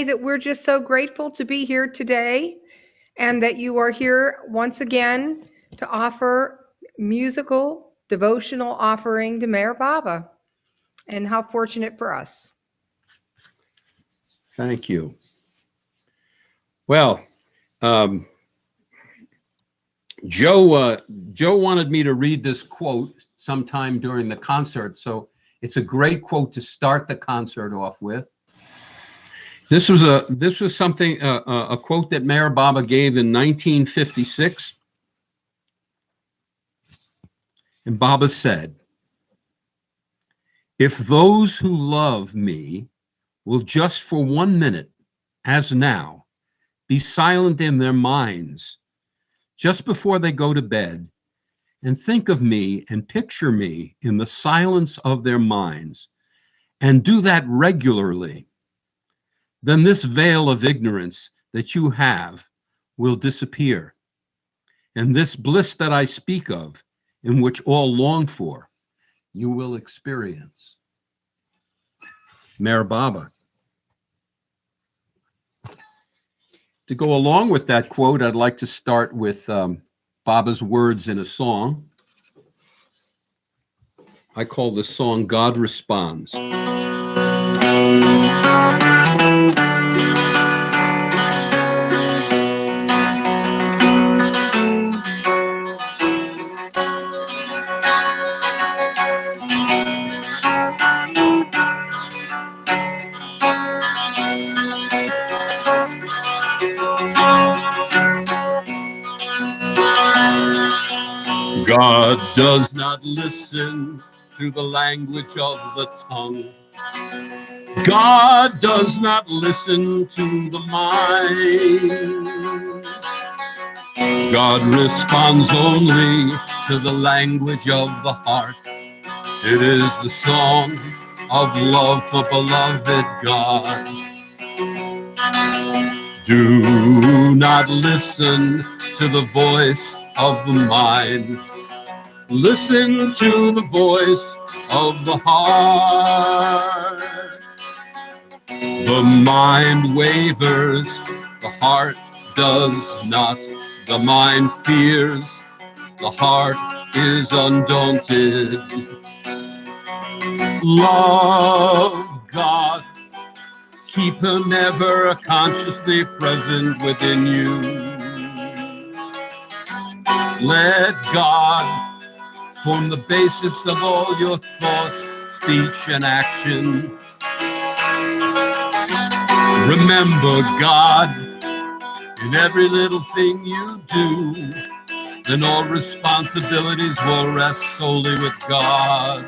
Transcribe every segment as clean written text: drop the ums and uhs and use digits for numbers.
that we're just so grateful to be here today and that you are here once again to offer musical devotional offering to Mayor Baba. And how fortunate for us. Thank you. Well, Joe wanted me to read this quote sometime during the concert, so it's a great quote to start the concert off with. This was a quote that Meyer Baba gave in 1956, and Baba said, "If those who love me will just for 1 minute, as now, be silent in their minds just before they go to bed, and think of me and picture me in the silence of their minds, and do that regularly, then this veil of ignorance that you have will disappear. And this bliss that I speak of, in which all long for, you will experience." Meher Baba. To go along with that quote, I'd like to start with Baba's words in a song. I call this song God Responds. God does not listen to the language of the tongue. God does not listen to the mind. God responds only to the language of the heart. It is the song of love for beloved God. Do not listen to the voice of the mind. Listen to the voice of the heart. The mind wavers, the heart does not. The mind fears, the heart is undaunted. Love God, keep Him ever consciously present within you. Let God form the basis of all your thoughts, speech, and action. Remember God in every little thing you do, then all responsibilities will rest solely with God.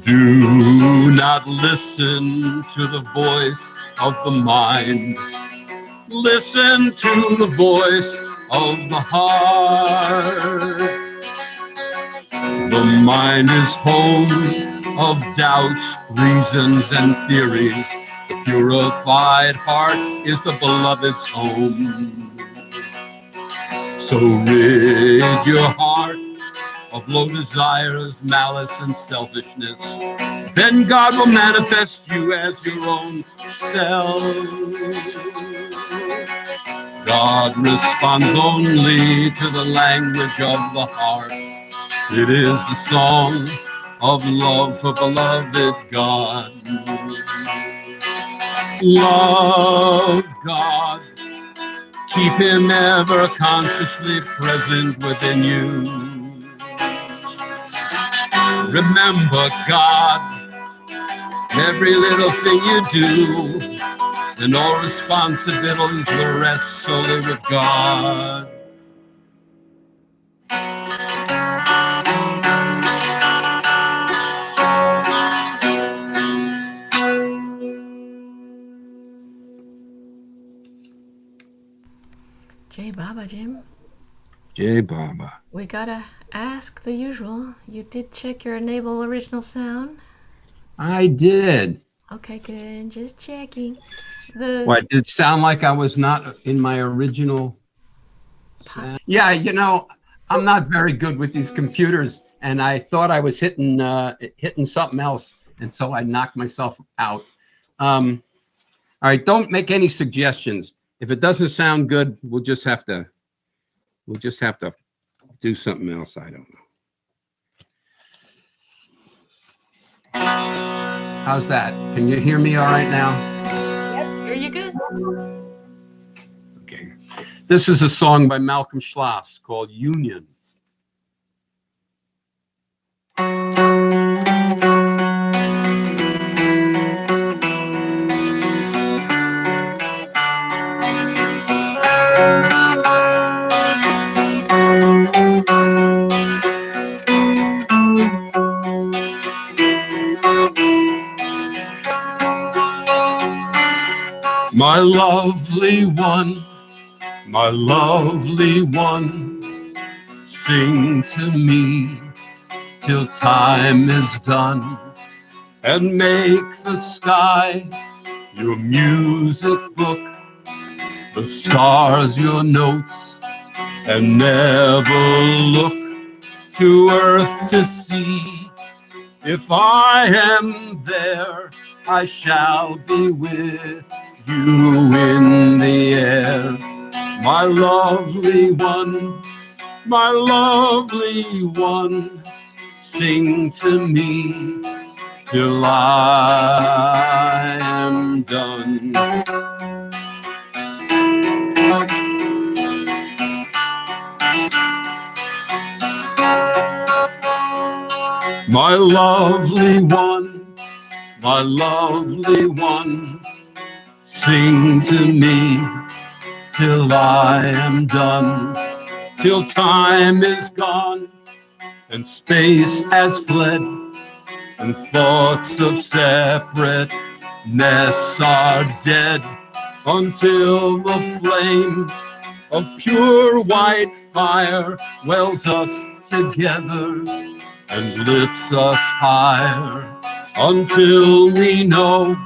Do not listen to the voice of the mind. Listen to the voice of the heart. The mind is home of doubts, reasons, and theories. The purified heart is the beloved's home. So rid your heart of low desires, malice, and selfishness. Then God will manifest you as your own self. God responds only to the language of the heart. It is the song of love for beloved God. Love God, keep Him ever consciously present within you. Remember God, every little thing you do, and all responsibilities will rest solely with God. Jai Baba, Jim. Jai Baba. We gotta ask the usual. You did check your enable original sound? I did. Okay, good. Just checking. The What, did it sound like I was not in my original sound? Yeah, I'm not very good with these computers, and I thought I was hitting something else, and so I knocked myself out. All right, don't make any suggestions. If it doesn't sound good, we'll just have to do something else. I don't know. How's that? Can you hear me all right now? Are you good? Okay. This is a song by Malcolm Schloss called Union. My lovely one, sing to me till time is done, and make the sky your music book, the stars your notes, and never look to earth to see. If I am there, I shall be with you in the air. My lovely one, sing to me till I am done. My lovely one, sing to me till I am done, till time is gone and space has fled, and thoughts of separateness are dead, until the flame of pure white fire wells us together and lifts us higher, until we know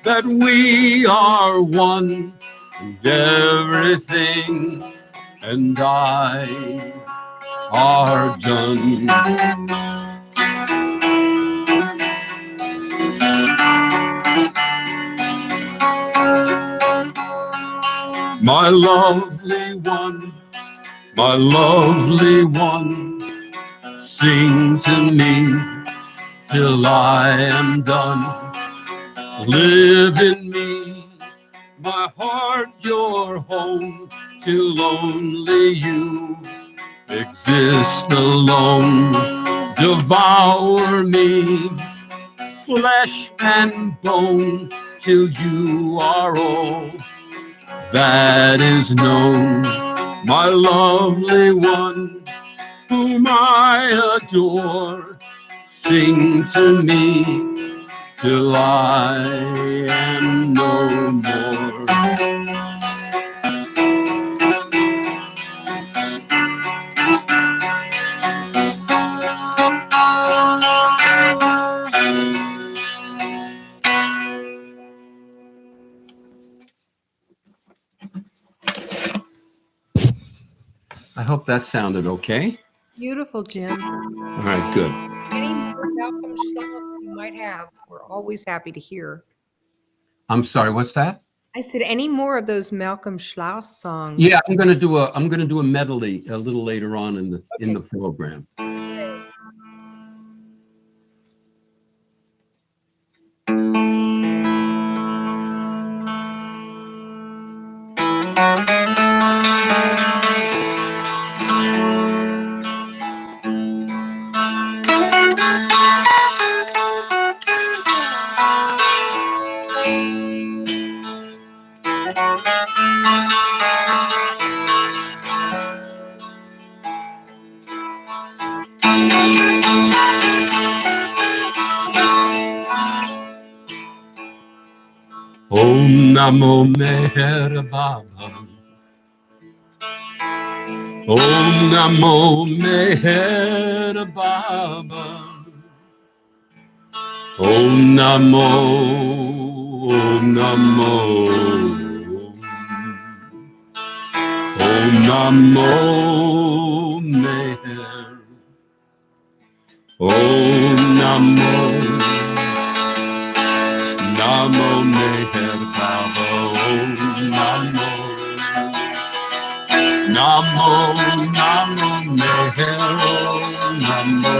that we are one, and everything and I are done. My lovely one, sing to me till I am done. Live in me, my heart your home, till only you exist alone. Devour me, flesh and bone, till you are all that is known. My lovely one, whom I adore, sing to me till I am no more. I hope that sounded okay. Beautiful, Jim. All right, good. Any more Malcolm Schloss you might have, we're always happy to hear. I'm sorry, what's that? I said any more of those Malcolm Schloss songs. Yeah, I'm gonna do a medley a little later on in the program. Om Namo Meher Baba. Om Namo Meher Baba. Om Namo, Om Namo, Om Namo Meher. Om Namo, Namo Meher Baba. Om Namo, Namo, Namo Meher. Namo,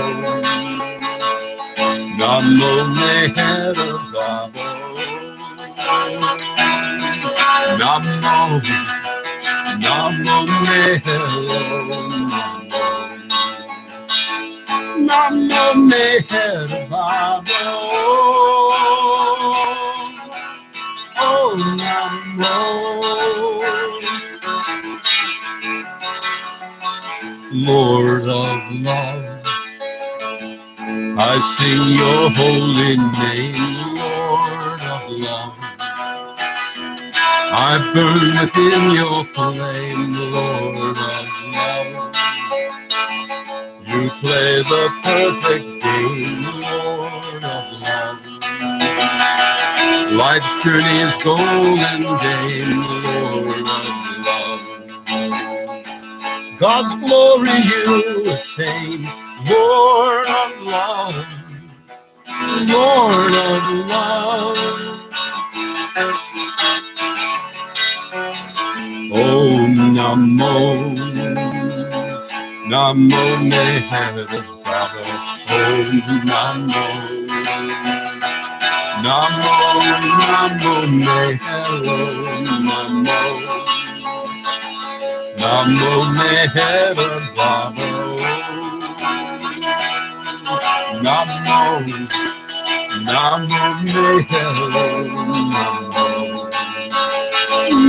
Namo Meher Baba. Namo, Namo Meher. Namo Meher Baba. Oh, Namo. Lord of love, I sing your holy name, Lord of love. I burn within your flame, Lord of love. You play the perfect game, Lord of love. Life's journey is golden game, Lord of love. God's glory you attain, Lord of love, Lord of love. Om Namo, Namo Meher Baba. Om Namo, Namo, Namo Meher. Namo, Namo Meher Baba. Namo, Namo Meher.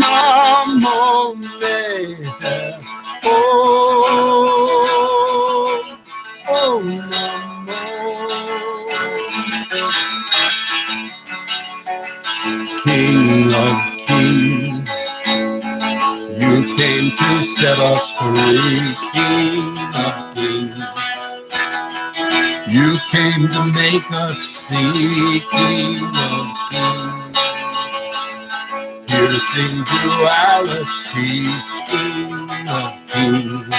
Namo Meher. Oh, Namo. King of kings, you came to set us free, King of kings. You came to make us see, King of kings. Piercing duality, King of kings.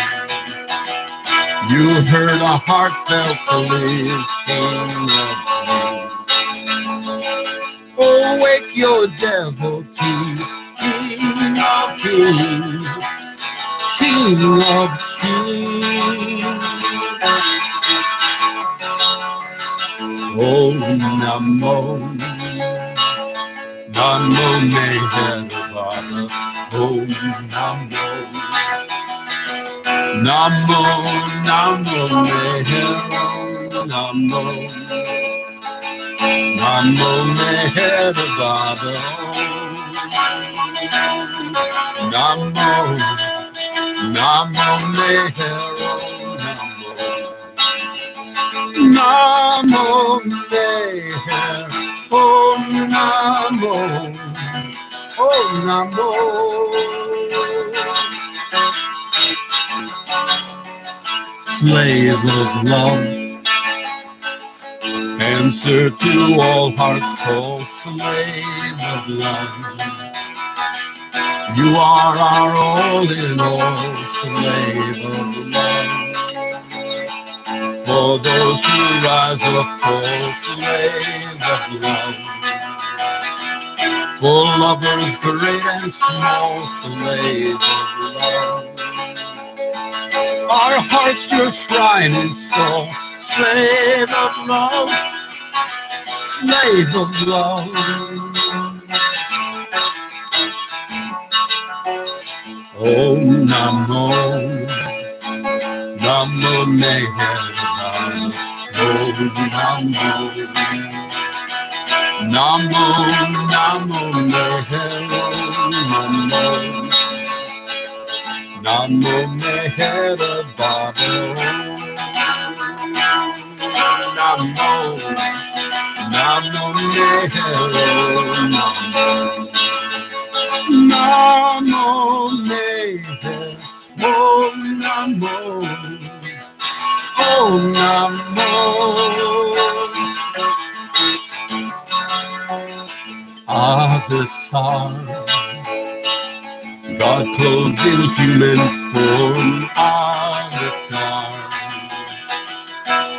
You heard a heartfelt plea, King of kings. Awake your devotees, King of kings, King of kings. Om Namo, Namo Meher Baba. Om Namo, Namo, Namo Meher. Namo, Namo Meher Baba. Namo, Namo Meher. Namo Meher. Om Namo, Om Namo. Slave of love, answer to all hearts call, slave of love. You are our all in all, slave of love. For those who rise or fall, slave of love. For lovers great and small, slave of love. Our hearts your shrine install, slave of love, slave of love. Om Namo, Namo Meher Baba. Om Namo, Namo, Namo Meher. Namo, Namo Meher Baba. Namo, Namo Meher. Namo Meher. Om Namo. Oh, Namo. Avatar, God clothed in human form. Avatar,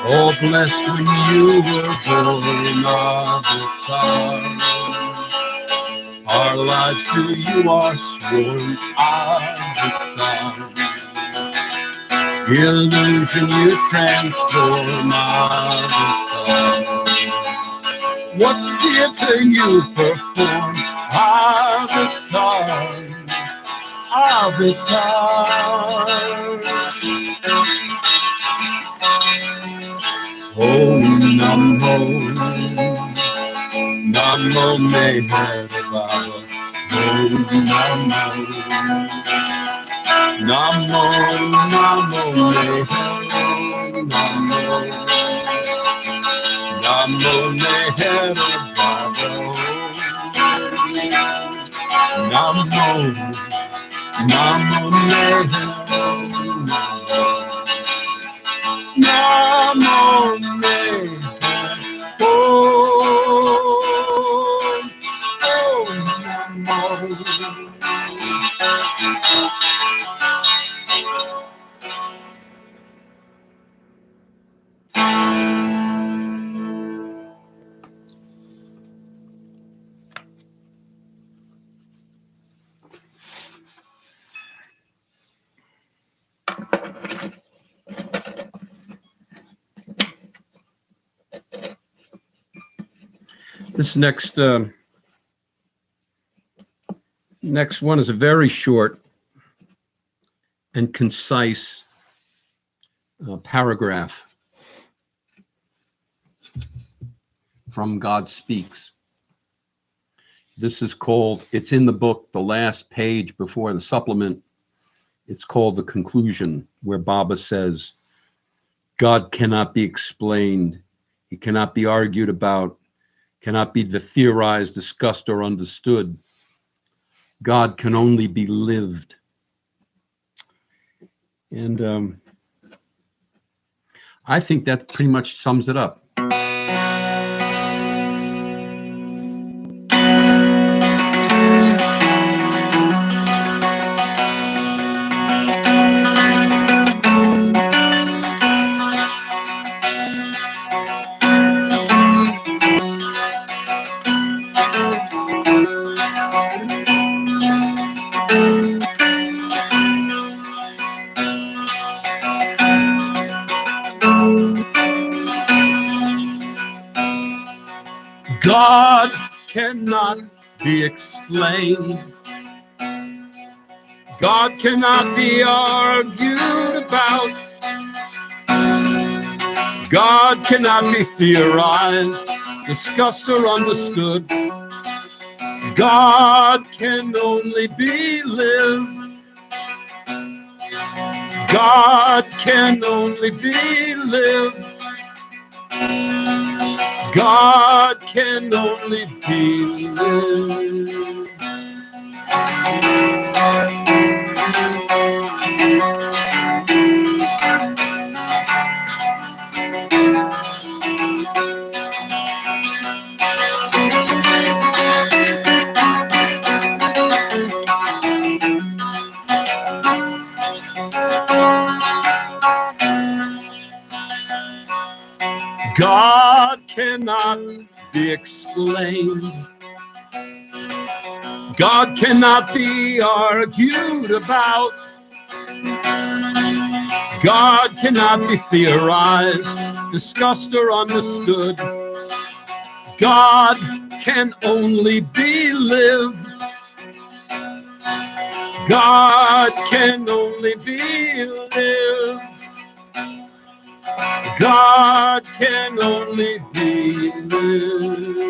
oh, blessed when you were born. Avatar, our lives to you are sworn. Avatar, illusion you transform. Avatar, what's theater you perform? Avatar, Avatar. Oh, Namo, Namo Meher Baba. Oh, Namo, Namo, Namo Meher. Namo, Namo Meher Baba. Namo, Namo Meher. Namo Meher. Oh, oh, Namo. This next one is a very short and concise paragraph from God Speaks. This is called, it's in the book, the last page before the supplement. It's called The Conclusion, where Baba says, God cannot be explained. He cannot be argued about, cannot be theorized, discussed, or understood. God can only be lived. And I think that pretty much sums it up. God cannot be explained. God cannot be argued about. God cannot be theorized, discussed, or understood. God can only be lived. God can only be lived. God can only be lived. God cannot be explained. God cannot be argued about. God cannot be theorized, discussed, or understood. God can only be lived. God can only be lived. God can only be lived.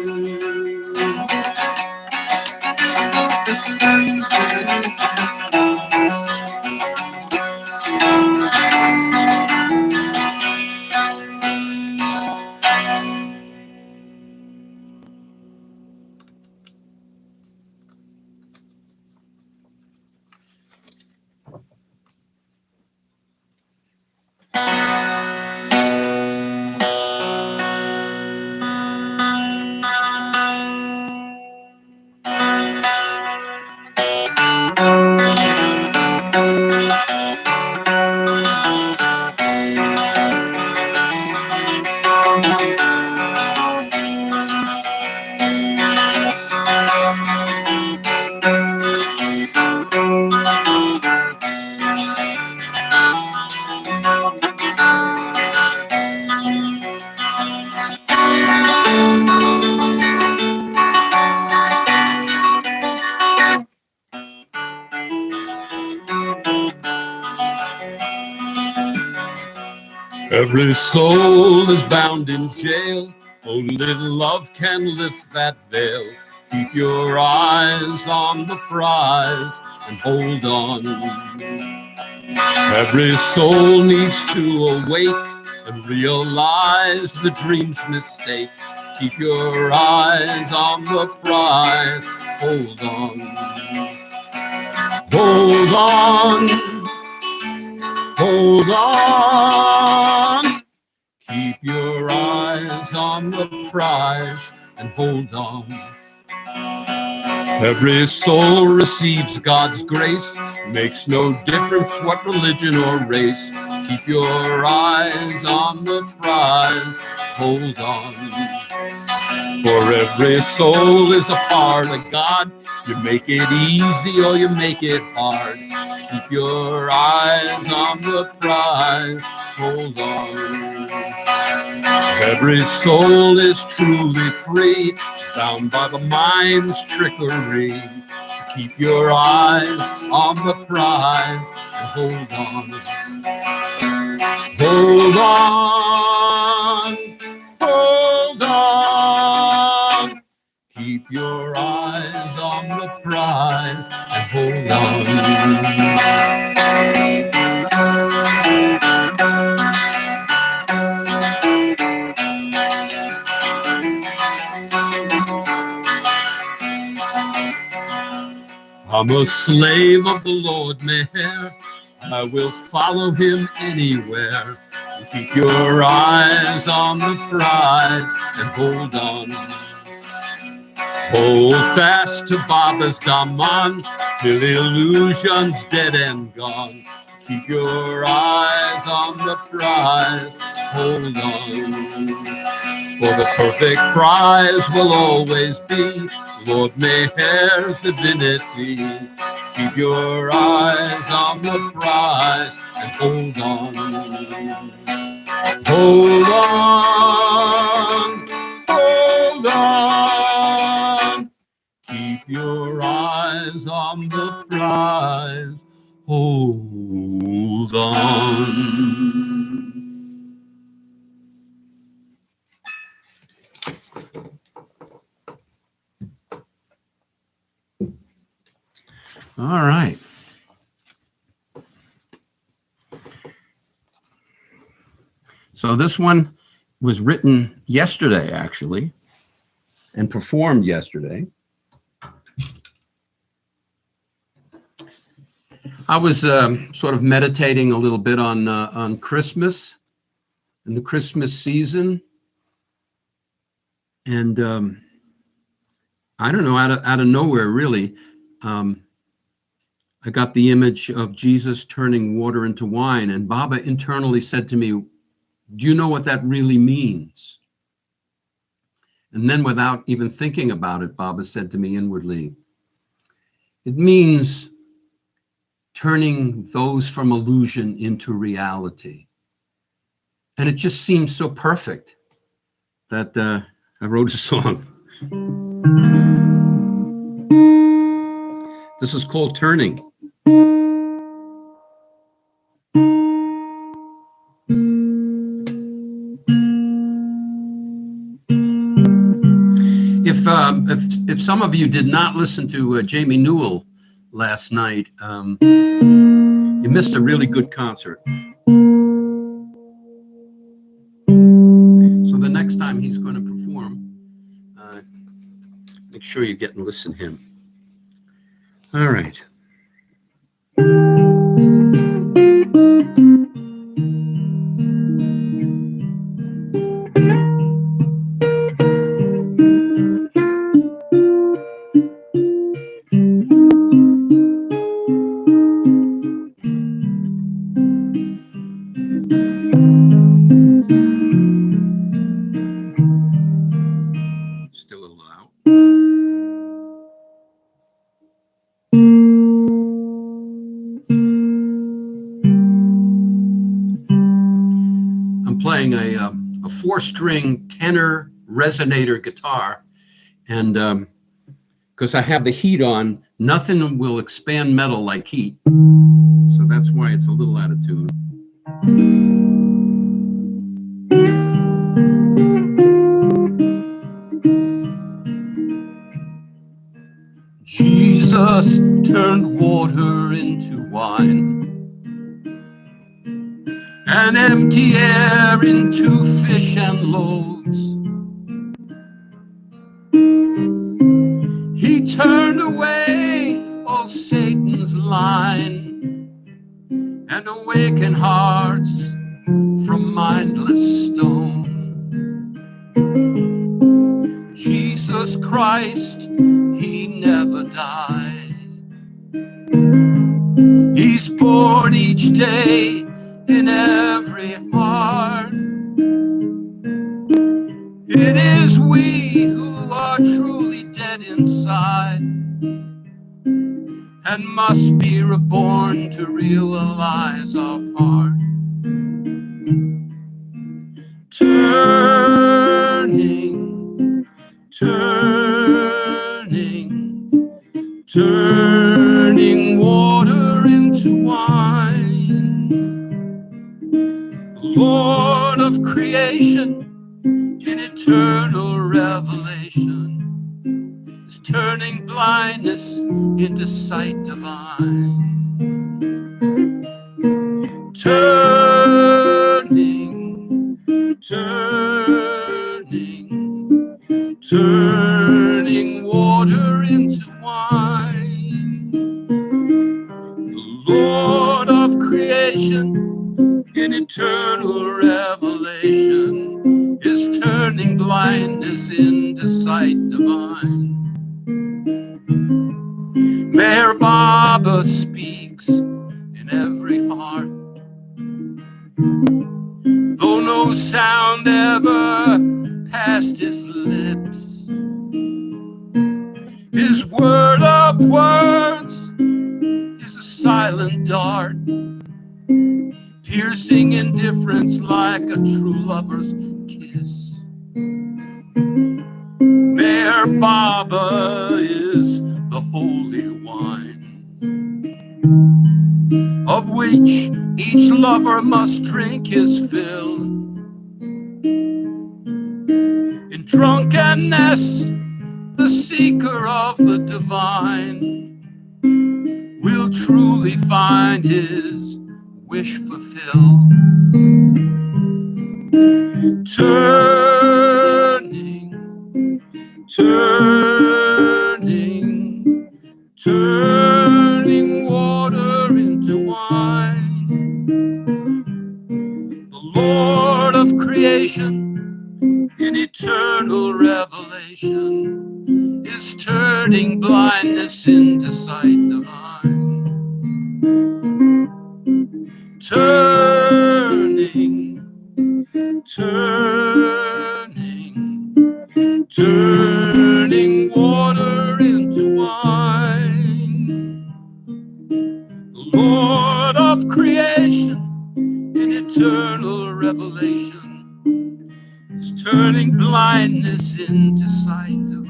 Every soul is bound in jail. Only love can lift that veil. Keep your eyes on the prize and hold on. Every soul needs to awake and realize the dream's mistake. Keep your eyes on the prize. Hold on. Hold on. Hold on. Keep your eyes on the prize and hold on. Every soul receives God's grace. Makes no difference what religion or race. Keep your eyes on the prize. Hold on. For every soul is a part of God. You make it easy or you make it hard. Keep your eyes on the prize. Hold on. Every soul is truly free, bound by the mind's trickery. Keep your eyes on the prize and hold on. Hold on. Hold on. Keep your eyes on the prize and hold on. I'm a slave of the Lord Mayor. I will follow him anywhere. Keep your eyes on the prize and hold on. Hold fast to Baba's Daman till the illusion's dead and gone. Keep your eyes on the prize. Hold on. For the perfect prize will always be Lord Mayor's divinity. Keep your eyes on the prize and hold on. Hold on. Hold on. Keep your eyes on the prize. Hold on. All right. So this one was written yesterday, actually, and performed yesterday. I was sort of meditating a little bit on Christmas and the Christmas season, and I don't know, out of nowhere, really. I got the image of Jesus turning water into wine, and Baba internally said to me, "Do you know what that really means?" And then without even thinking about it, Baba said to me inwardly, "It means turning those from illusion into reality." And it just seemed so perfect that I wrote a song. This is called Turning. If some of you did not listen to Jamie Newell last night, you missed a really good concert. So the next time he's going to perform, make sure you get and listen to him. All right. Still a little out. I'm playing a 4-string tenor resonator guitar, and because I have the heat on, nothing will expand metal like heat, so that's why it's a little out of tune. turned water into wine, and empty air into fish and loaves. He turned away all Satan's line and awakened hearts from mindless stone. Jesus Christ, he never died. He's born each day in every heart. It is we who are truly dead inside and must be reborn to realize our part. Turning, turning, turning water into wine. The Lord of creation in eternal revelation is turning blindness into sight divine. Turning, turning, turning water into wine. The Lord of creation in eternal revelation is turning blindness into sight divine. Meyer Baba speaks in every heart, though no sound ever passed his lips. His word of words is a silent dart, piercing indifference like a true lover's kiss. Meyer Baba is the holy wine, of which each lover must drink his fill. In drunkenness, the seeker of the divine will truly find his wish fulfilled. Turning, turning, turning water into wine. The Lord of creation in eternal revelation is turning blindness into sight divine. Turning, turning, turning water into wine. The Lord of creation in eternal revelation is turning blindness into sight divine.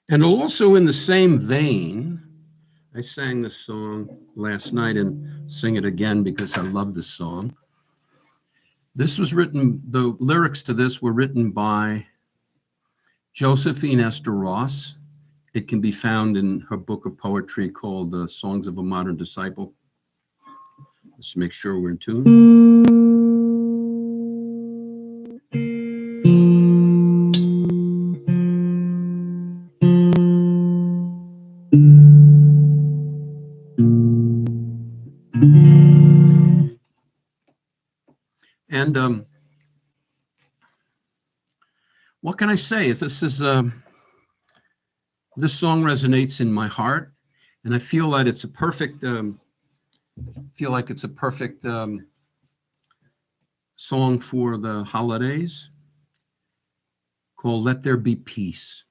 And also in the same vein, I sang this song last night and sing it again because I love this song. This was written, the lyrics to this were written by Josephine Esther Ross. It can be found in her book of poetry called Songs of a Modern Disciple. Let's make sure we're in tune. And what can I say? This song resonates in my heart, and I feel that it's a perfect. Feel like it's a perfect song for the holidays, called "Let There Be Peace."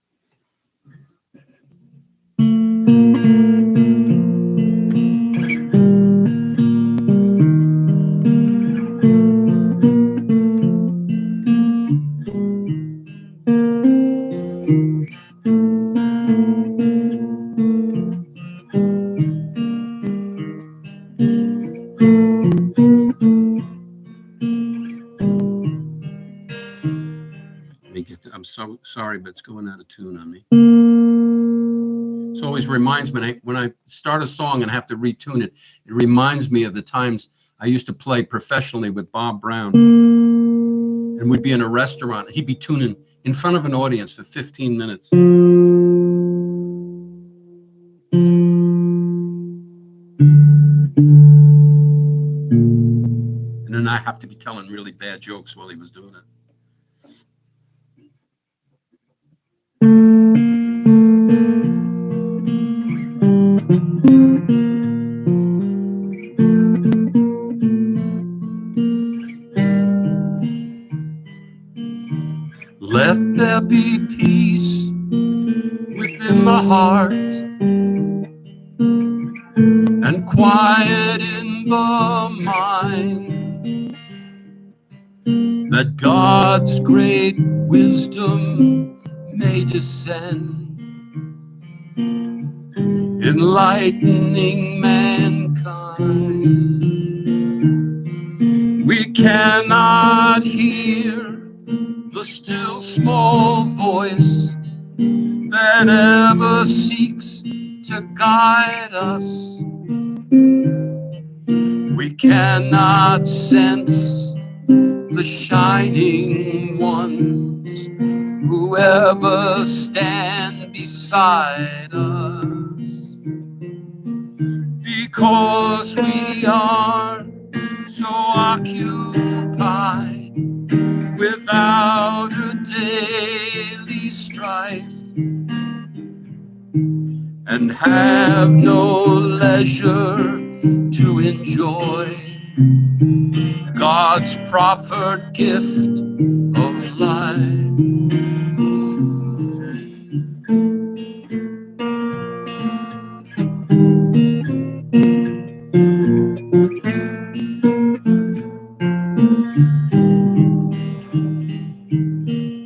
I'm so sorry, but it's going out of tune on me. It always reminds me when I start a song and have to retune it. It reminds me of the times I used to play professionally with Bob Brown, and we'd be in a restaurant. He'd be tuning in front of an audience for 15 minutes. And then I have to be telling really bad jokes while he was doing it. Let there be peace within my heart and quiet in the mind, that God's great wisdom may descend, enlightening mankind. We cannot hear the still small voice that ever seeks to guide us. We cannot sense the shining ones who ever stand beside us, because we are so occupied without a daily strife, and have no leisure to enjoy God's proffered gift of life.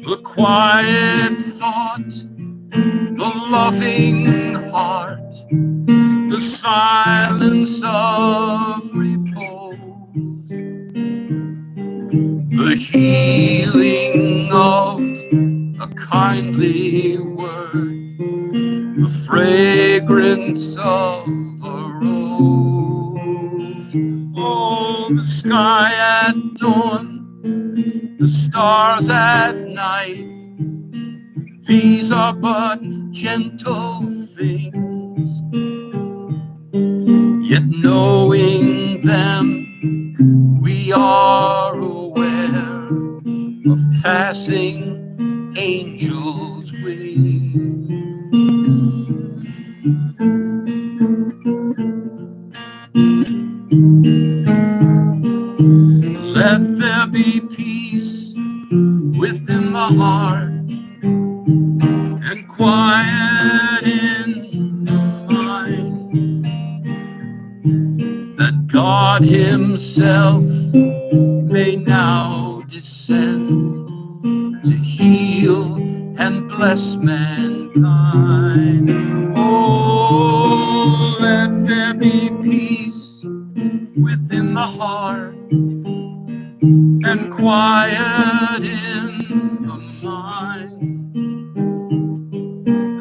The quiet thought, the loving heart, the silence of repose, the healing of a kindly word, the fragrance of a rose. Oh, the sky at dawn, the stars at night, these are but gentle things, yet knowing them, we are aware of passing angels' wings. Let there be peace within the heart and quiet in the mind, that God Himself may now descend to heal and bless mankind. Oh, let there be peace within the heart and quiet in the mind,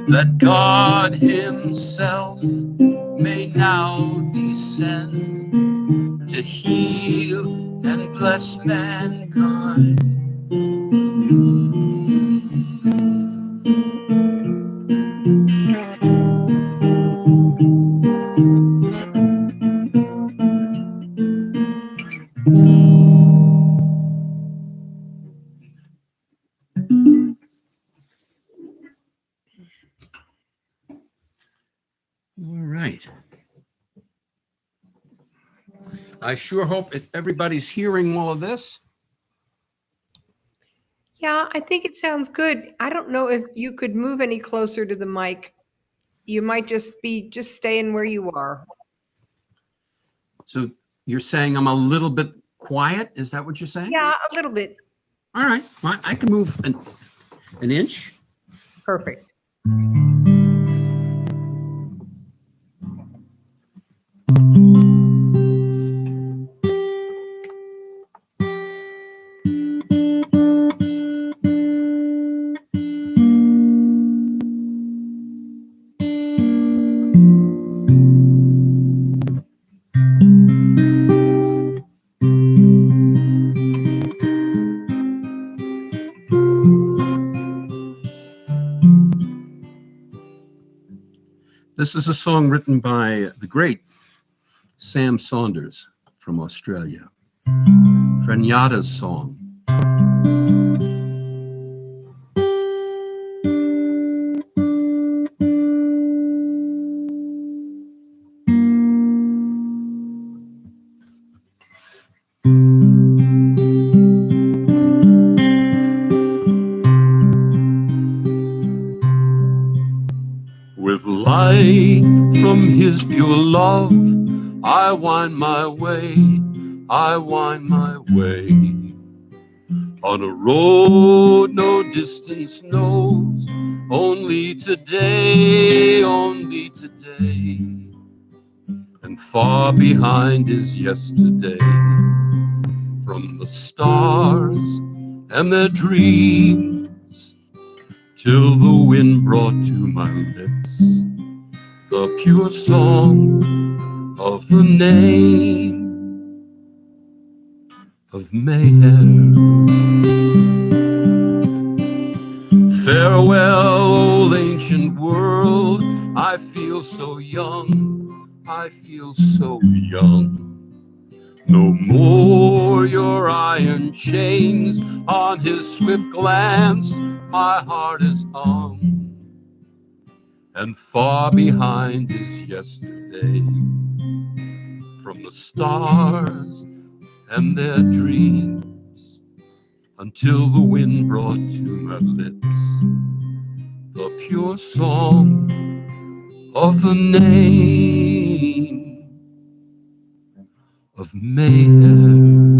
that God Himself may now descend to heal and bless mankind. All right. I sure hope everybody's hearing all of this. Yeah, I think it sounds good. I don't know if you could move any closer to the mic. You might just staying where you are. So you're saying I'm a little bit quiet? Is that what you're saying? Yeah, a little bit. All right. Well, I can move an inch. Perfect. This is a song written by the great Sam Saunders from Australia. Frenyatta's song. With light from his pure love, I wind my way, I wind my way. On a road no distance knows, only today, only today. And far behind is yesterday. From the stars and their dreams, till the wind brought to my lips the pure song of the name of Meyer. Farewell, old ancient world, I feel so young, I feel so young. No more your iron chains, on his swift glance my heart is hung. And far behind is yesterday. From the stars and their dreams, until the wind brought to my lips the pure song of the name of Meyer.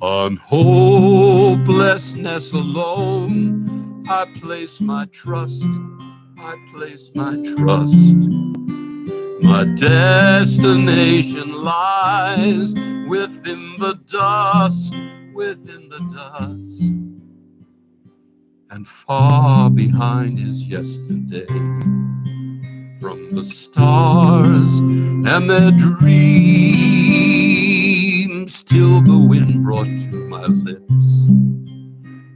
On hopelessness alone, I place my trust, I place my trust. My destination lies within the dust, within the dust. And far behind is yesterday. From the stars and their dreams, till the wind brought to my lips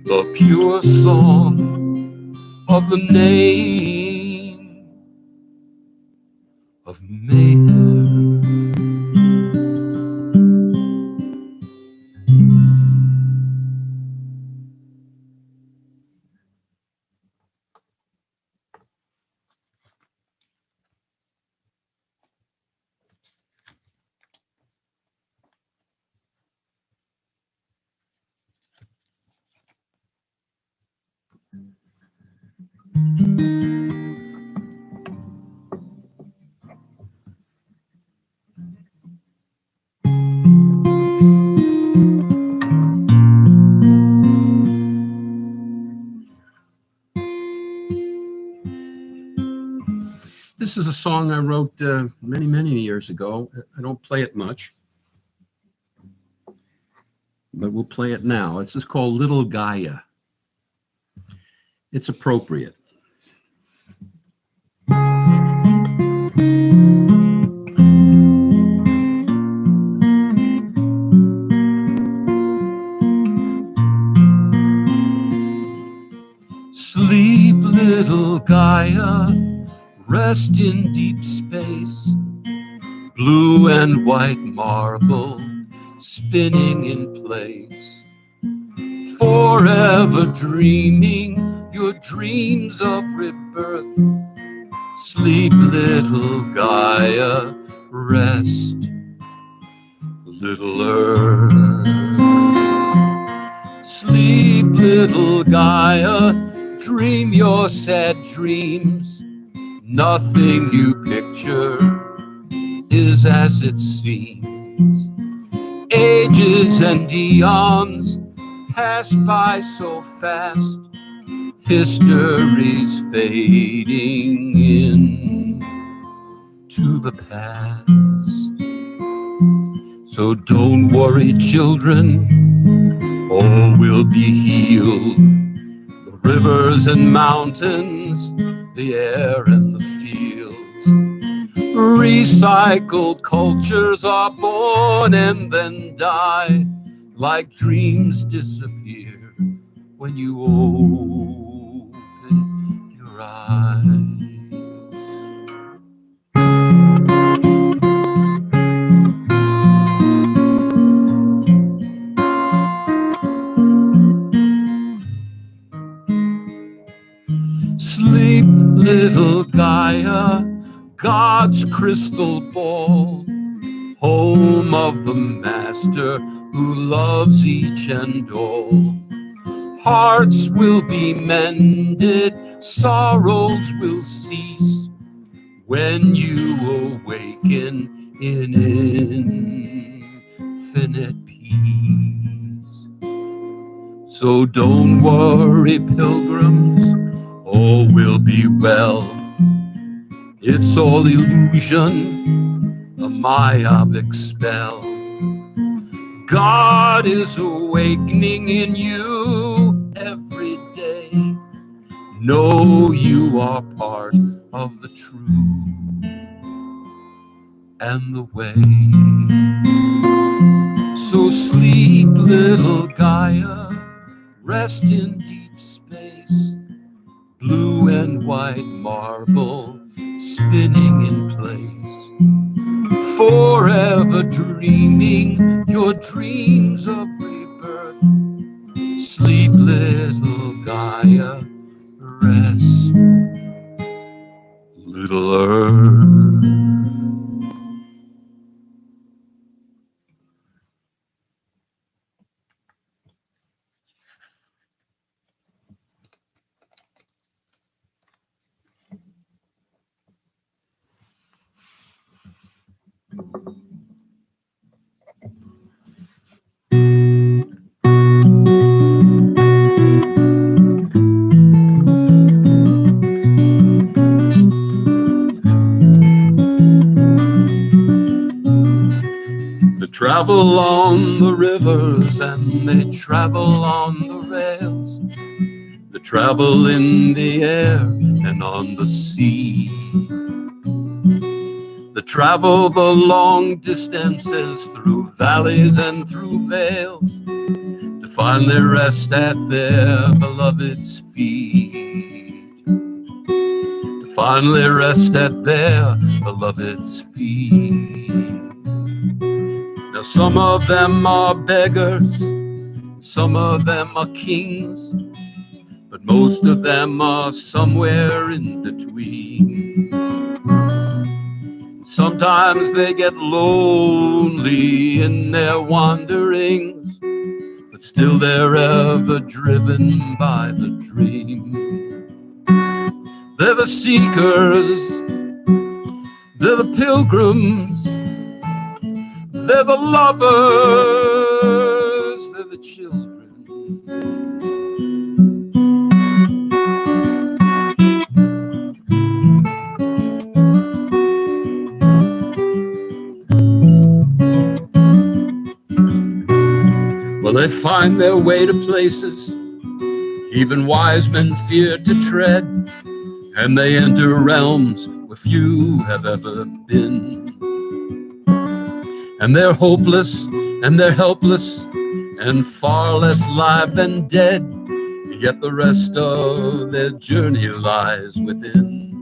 the pure song of the name of Meyer. This is a song I wrote many, many years ago. I don't play it much, but we'll play it now. It's just called Little Gaia. It's appropriate. Sleep, little Gaia, rest in deep space, blue and white marble spinning in place, forever dreaming your dreams of rebirth. Sleep, little Gaia, rest, little earth. Sleep, little Gaia, dream your sad dreams. Nothing you picture is as it seems. Ages and eons pass by so fast, history's fading in to the past. So don't worry, children, all will be healed. The rivers and mountains, the air and the fields. Recycled cultures are born and then die, like dreams disappear when you open your eyes. Sleep, little Gaia, God's crystal ball, home of the Master who loves each and all. Hearts will be mended, sorrows will cease when you awaken in infinite peace. So don't worry, pilgrims, all will be well. It's all illusion, a Mayavic spell. God is awakening in you every day. Know you are part of the truth and the way. So sleep, little Gaia, rest in deep space. Blue and white marble spinning in place, forever dreaming your dreams of rebirth. Sleep, little Gaia, rest, little earth. Travel on the rivers and they travel on the rails. They travel in the air and on the sea. They travel the long distances through valleys and through vales to finally rest at their beloved's feet. To finally rest at their beloved's feet. Now some of them are beggars, some of them are kings, but most of them are somewhere in between. Sometimes they get lonely in their wanderings, but still they're ever driven by the dream. They're the seekers, they're the pilgrims, they're the lovers, they're the children. Well, they find their way to places even wise men fear to tread, and they enter realms where few have ever been. And they're hopeless, and they're helpless, and far less alive than dead, yet the rest of their journey lies within.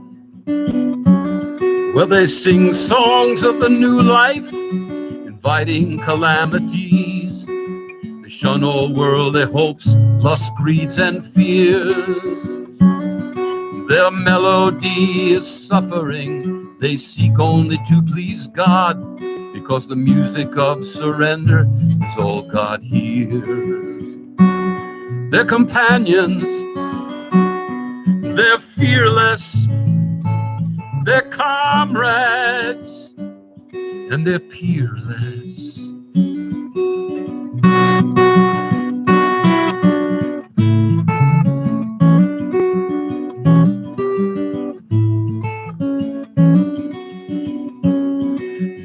Well, they sing songs of the new life, inviting calamities. They shun all worldly hopes, lust, greeds, and fears. Their melody is suffering. They seek only to please God, because the music of surrender is all God hears. They're companions, they're fearless, they're comrades, and they're peerless.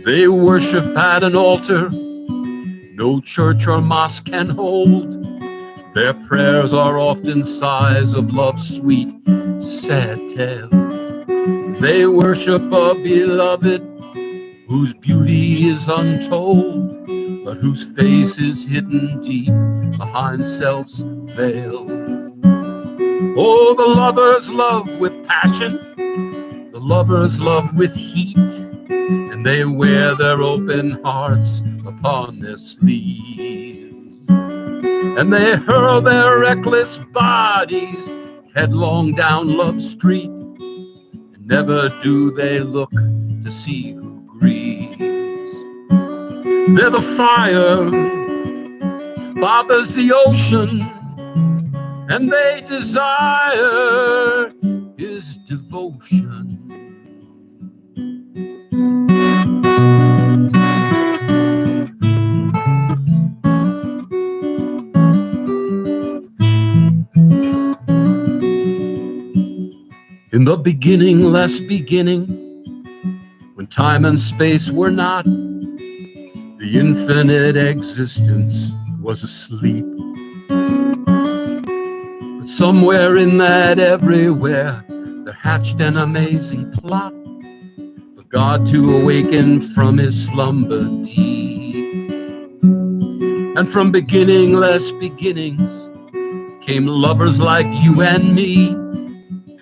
They worship at an altar no church or mosque can hold. Their prayers are often sighs of love's sweet, sad tale. They worship a beloved whose beauty is untold, but whose face is hidden deep behind self's veil. Oh, the lovers love with passion, the lovers love with heat, and they wear their open hearts upon their sleeves. And they hurl their reckless bodies headlong down Love Street, and never do they look to see who grieves. They're the fire, Baba's the ocean, and they desire his devotion. In the beginning, less beginning, when time and space were not, the infinite existence was asleep. But somewhere in that everywhere, there hatched an amazing plot for God to awaken from his slumber deep. And from beginningless beginnings came lovers like you and me,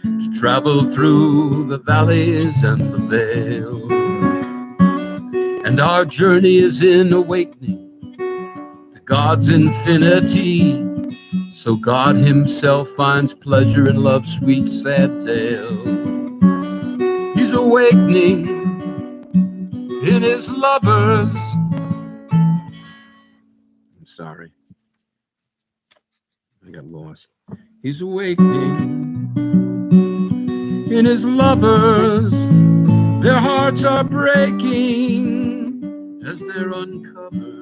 to travel through the valleys and the vale. And our journey is in awakening to God's infinity, so God himself finds pleasure in love's sweet sad tale. He's awakening in his lovers. I'm sorry, I got lost. He's awakening in his lovers. Their hearts are breaking as they're uncovered.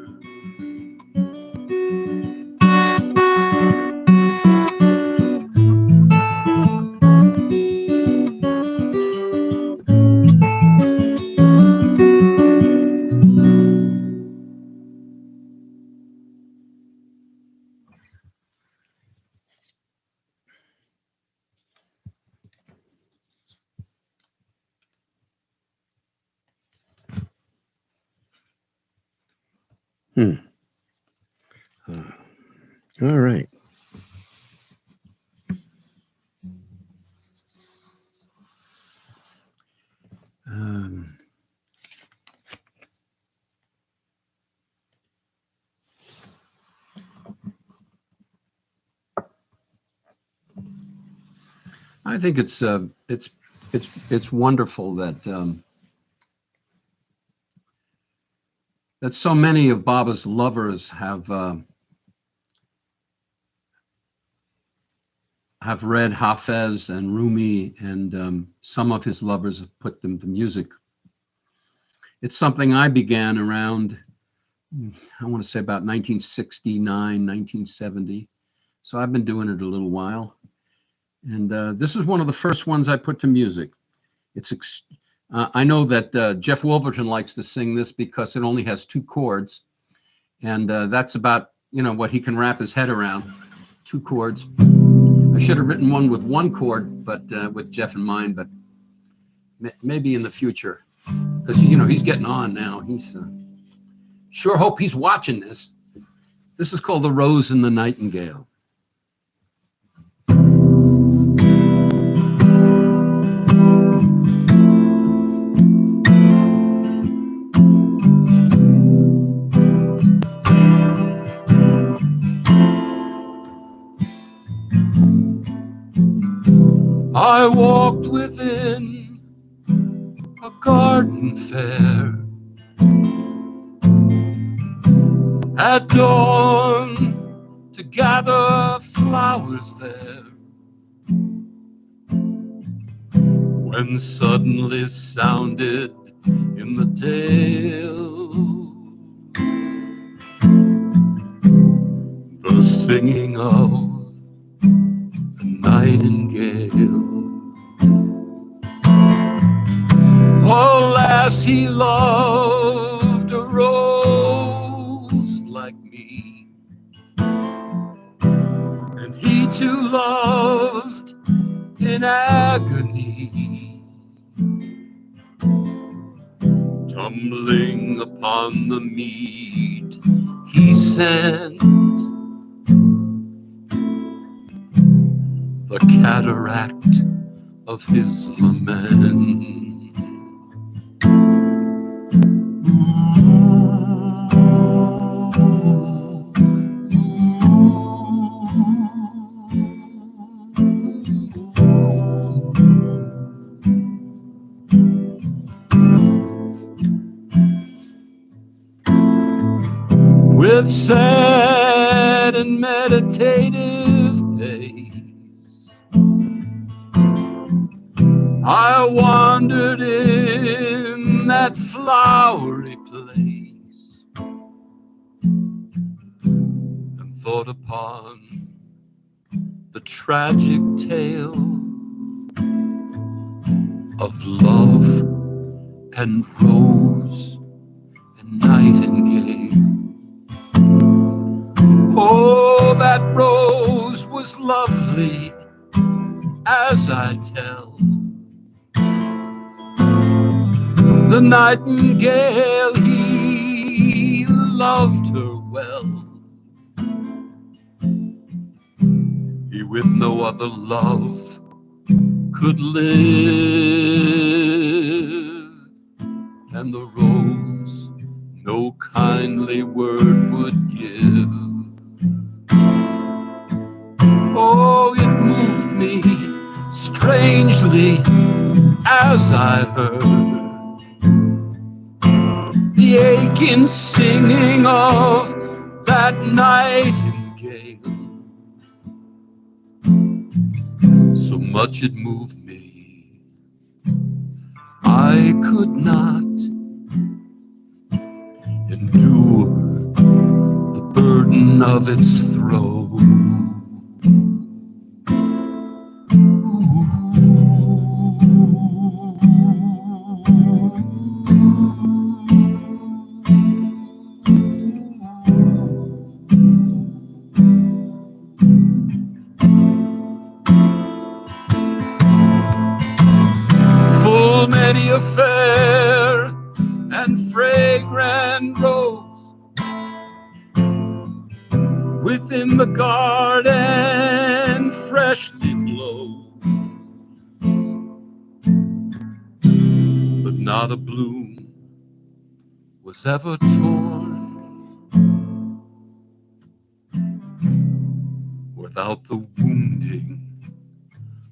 All right. I think it's wonderful that that so many of Baba's lovers have read Hafez and Rumi, and some of his lovers have put them to music. It's something I began around, I want to say about 1969, 1970. So I've been doing it a little while. And this is one of the first ones I put to music. I know that Jeff Wolverton likes to sing this because it only has 2 chords. And that's about, what he can wrap his head around, 2 chords. I should have written one with 1 chord, but with Jeff in mind, but maybe in the future, because he's getting on now. He's sure hope he's watching this. This is called The Rose and the Nightingale. I walked within a garden fair at dawn to gather flowers there, when suddenly sounded in the dale the singing of a nightingale. Alas, he loved a rose like me, and he too loved in agony. Tumbling upon the mead, he sent the cataract of his lament. With sad and meditative pace, I wandered in that flowery place and thought upon the tragic tale of love and rose and nightingale. Oh, that rose was lovely, as I tell. The nightingale, he loved her well. He with no other love could live, and the rose no kindly word would give. Oh, it moved me strangely as I heard the aching singing of that nightingale. So much it moved me, I could not endure the burden of its throe. Full many a fair and fragrant rose within the garden freshly blows, but not a bloom was ever torn without the wounding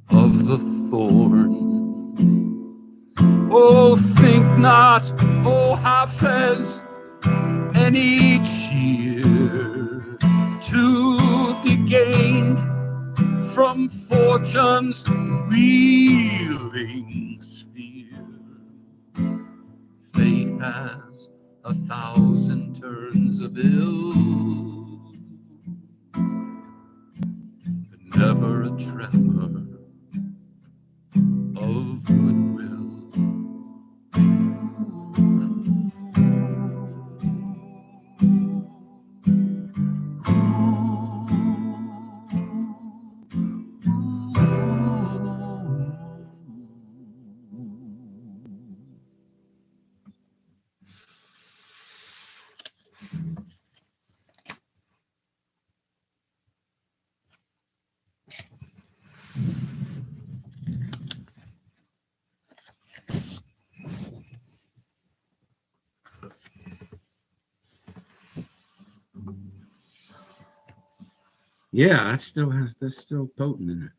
of the thorn. Oh, think not, oh, Hafez, any cheer to be gained from fortune's wheeling sphere. Fate has 1,000 turns of ill, but never a tremor of goodwill. Yeah, that's still potent in it.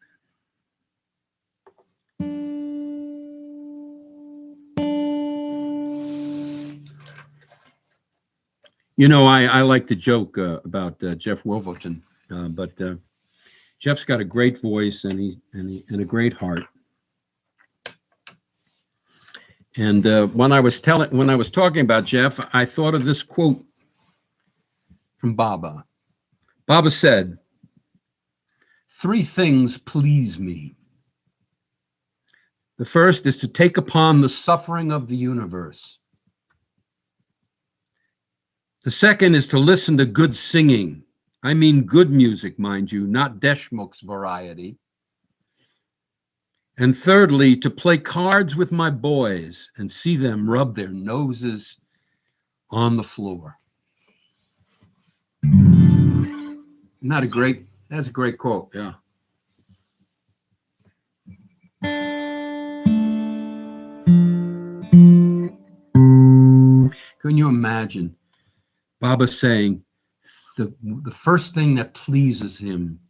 You know, I like to joke about Jeff Wolverton, but Jeff's got a great voice and a great heart. And when I was talking about Jeff, I thought of this quote from Baba. Baba said, "3 things please me. The first is to take upon the suffering of the universe. The second is to listen to good singing. I mean good music, mind you, not Deshmukh's variety. And thirdly, to play cards with my boys and see them rub their noses on the floor. Isn't that that's a great quote, yeah. Can you imagine Baba saying the first thing that pleases him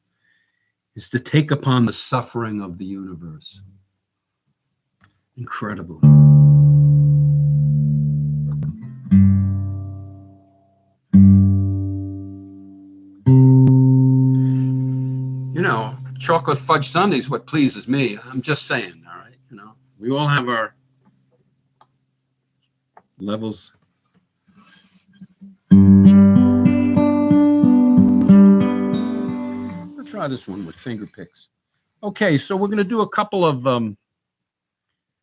is to take upon the suffering of the universe? Incredible. You know, chocolate fudge sundae is what pleases me. I'm just saying, all right? You know, we all have our levels. We'll try this one with finger picks. Okay, so we're going to do a couple of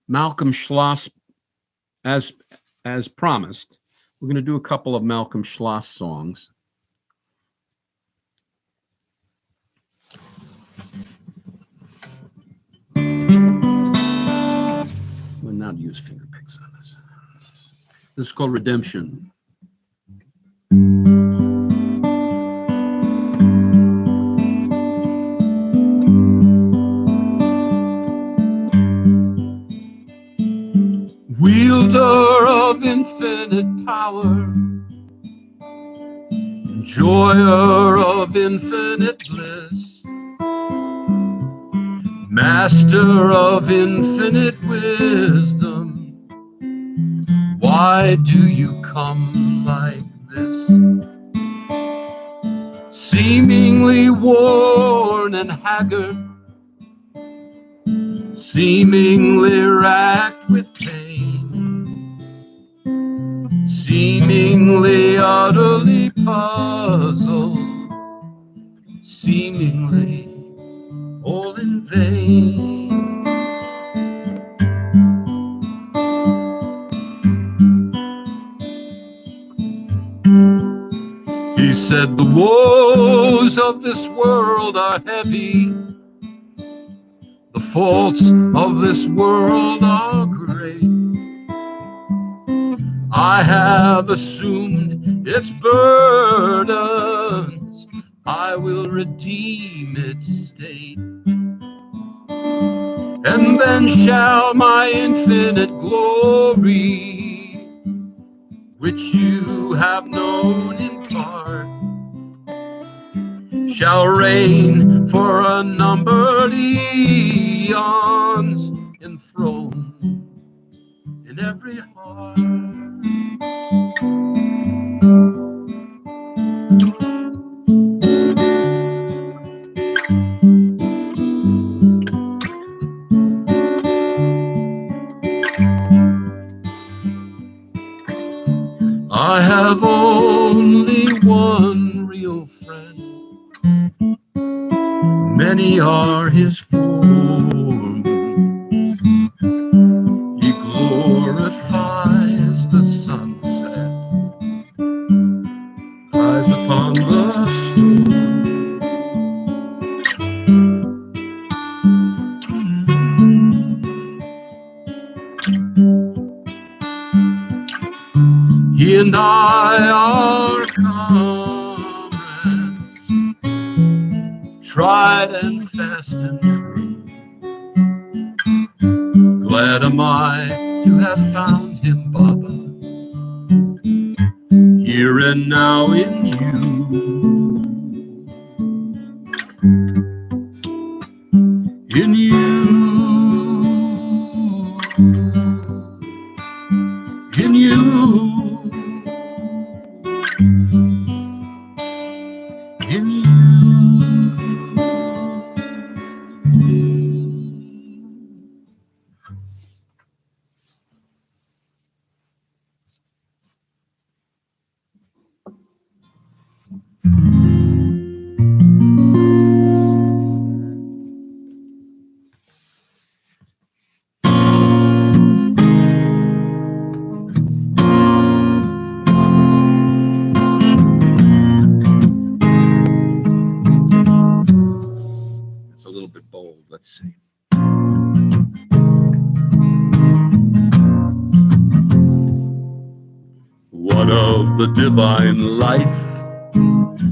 Malcolm Schloss, as promised. We're going to do a couple of Malcolm Schloss songs. We'll not use finger picks on this. This is called Redemption. Wielder of infinite power, enjoyer of infinite bliss, master of infinite wisdom, why do you come like this? Seemingly worn and haggard, seemingly racked with pain, seemingly utterly puzzled, seemingly all in vain. He said the woes of this world are heavy, the faults of this world are great. I have assumed its burdens, I will redeem its state. And then shall my infinite glory, which you have known in part, shall reign for unnumbered eons, enthroned in every heart. I have only one real friend, many are his forms. He glorifies the sunsets, eyes upon the storm. He and I are comrades, tried and fast and true. Glad am I to have found him, Baba, here and now in you. In you. In you. In you. What of the divine life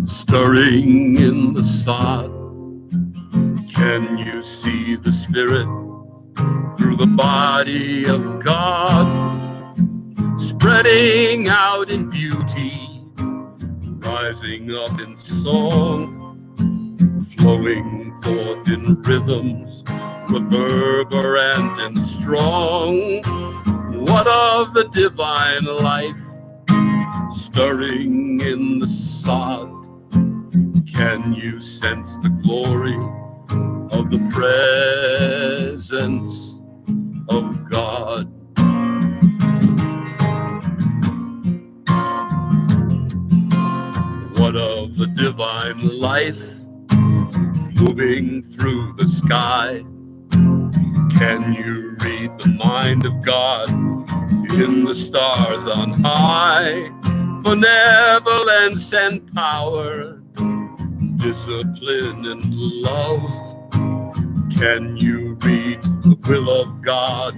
stirring in the sod? Can you see the Spirit through the body of God, spreading out in beauty, rising up in song, flowing forth in rhythms reverberant and strong? What of the divine life stirring in the sod? Can you sense the glory of the presence of God? What of the divine life moving through the sky? Can you read the mind of God in the stars on high? Benevolence and power, discipline and love. Can you read the will of God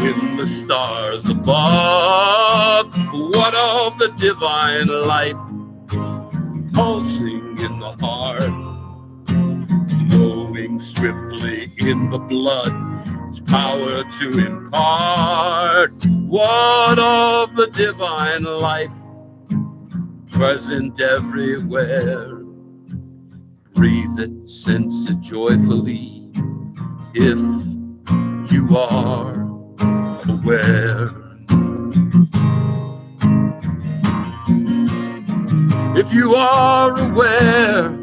in the stars above? What of the divine life pulsing in the heart, flowing swiftly in the blood, its power to impart? What of the divine life present everywhere? Breathe it, sense it joyfully, if you are aware. If you are aware,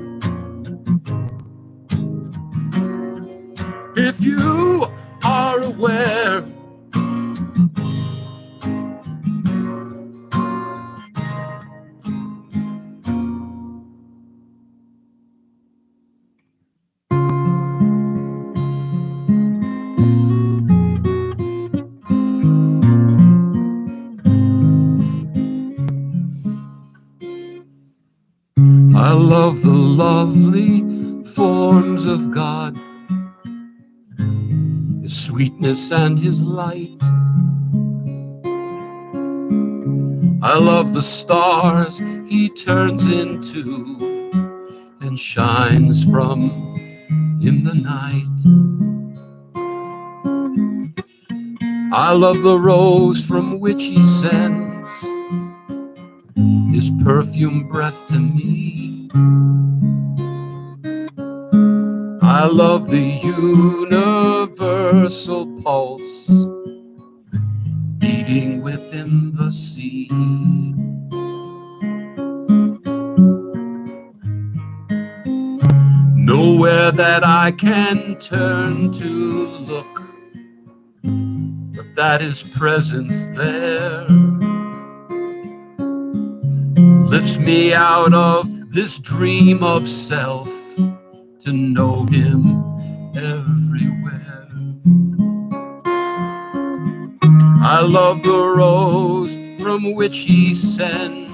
if you are aware, I love the lovely forms of God, His sweetness and His light. I love the stars He turns into and shines from in the night. I love the rose from which He sends His perfume breath to me. I love the universal pulse beating within the sea. Nowhere that I can turn to look, but that His presence there lifts me out of this dream of self to know Him everywhere. I love the rose from which He sends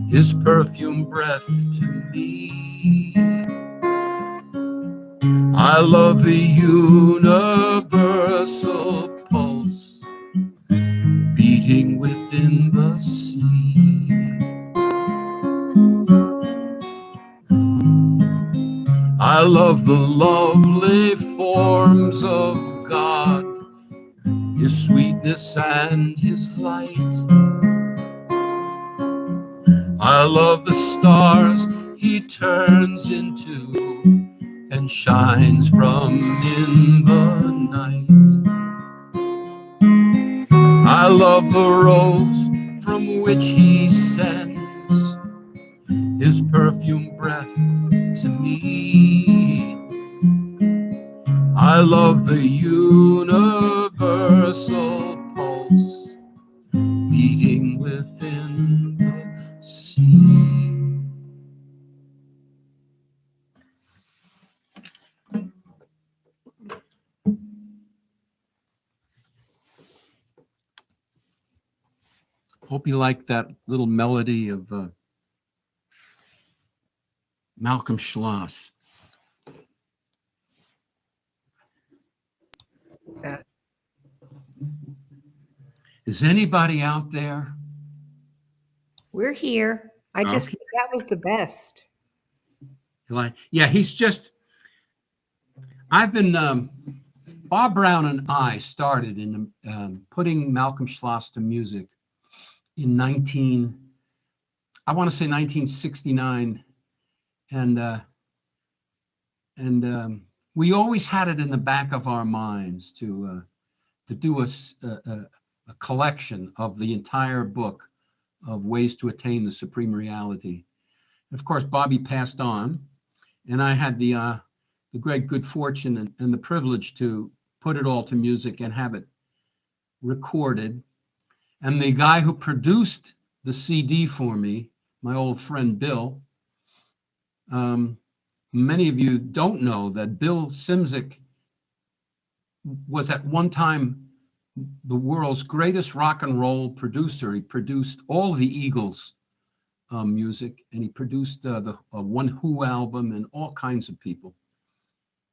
His perfume breath to me. I love the universal pulse beating within the sea. I love the lovely forms of God, His sweetness and His light. I love the stars He turns into and shines from in the night. I love the rose from which He sends His perfume breath to me. I love the universal pulse beating within the sea. Hope you like that little melody of Malcolm Schloss. Yes. Is anybody out there We're here. I just Okay. that was the best. Yeah, he's just. I've been. Bob Brown and I started in putting Malcolm Schloss to music in I want to say 1969, and we always had it in the back of our minds to do a collection of the entire book of ways to attain the supreme reality. Of course, Bobby passed on, and I had the great good fortune and the privilege to put it all to music and have it recorded. And the guy who produced the CD for me, my old friend Bill, many of you don't know that Bill Simzik was at one time the world's greatest rock and roll producer. He produced all the Eagles music, and he produced the One Who album and all kinds of people.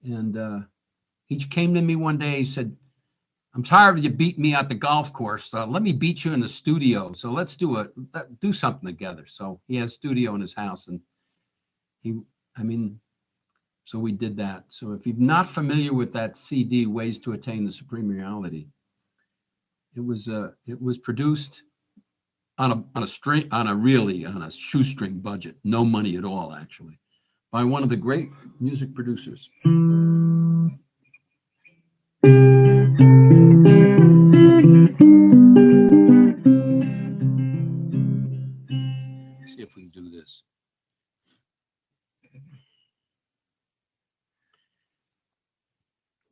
And he came to me one day. He said, "I'm tired of you beating me at the golf course. Let me beat you in the studio. So let's do something together." So he has a studio in his house, and so we did that. So if you're not familiar with that CD, Ways to Attain the Supreme Reality, it was produced on a shoestring budget, no money at all, actually, by one of the great music producers. See if we can do this.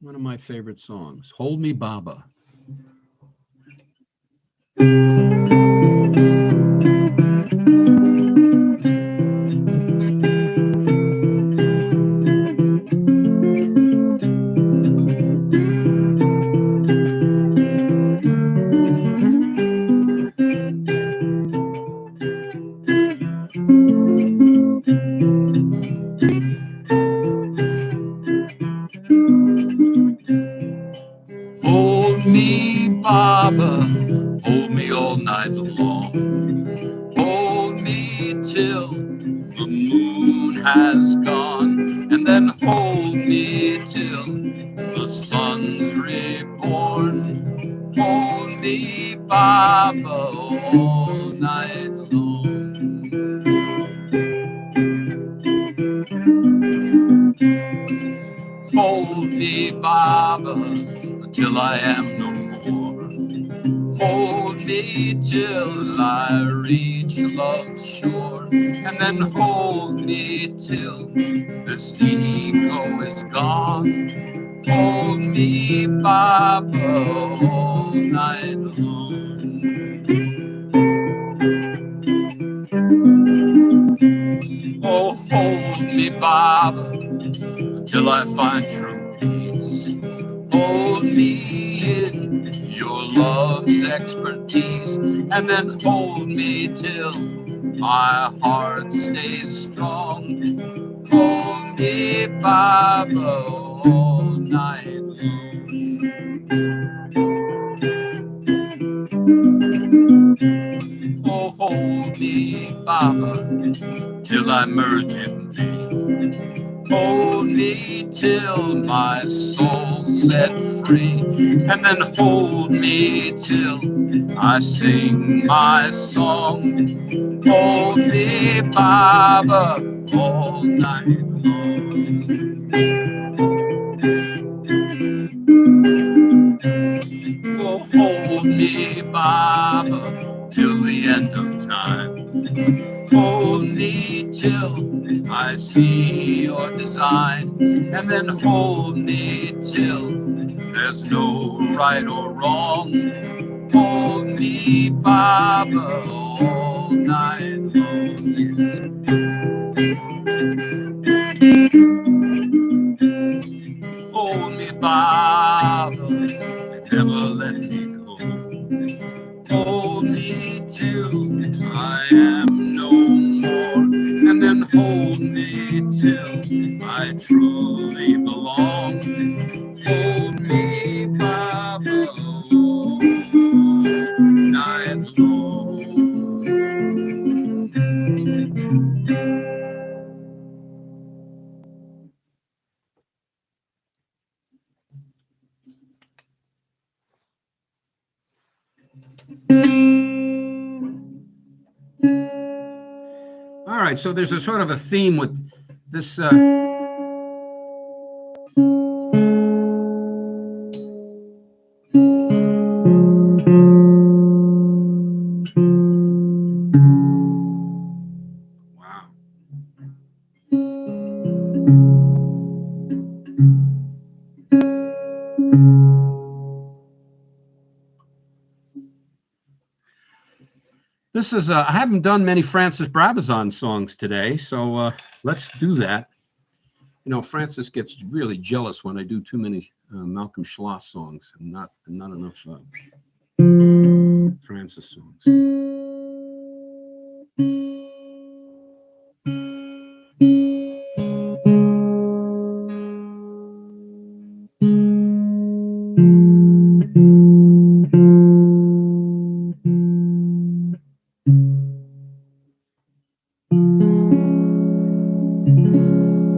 One of my favorite songs, Hold Me, Baba. Hold me, Baba, hold me all night long. Hold me till the moon has gone, and then hold me till the sun's reborn. Hold me, Baba, all night long. Hold me, Baba, till I am no more. Hold me till I reach love's shore, and then hold me till this ego is gone. Hold me, Baba, all night long. Oh, hold me, Baba, till I find true peace. Hold me in your love's expertise, and then hold me till my heart stays strong. Hold me, Baba, all night long. Oh, hold me, Baba, till I merge in thee. Hold me till my soul's set free, and then hold me till I sing my song. Hold me, Baba, all night long. Oh, hold me, Baba, till the end of time. Hold me till I see your design, and then hold me till there's no right or wrong. Hold me, Baba, all night long. Hold me, Baba, and never let me go. Hold me till I am no more, and then hold me till I truly belong. Hold me, Baba, all night long. right, so there's a sort of a theme with this. Wow. This is, I haven't done many Francis Brabazon songs today, so let's do that. You know, Francis gets really jealous when I do too many Malcolm Schloss songs and not enough Francis songs.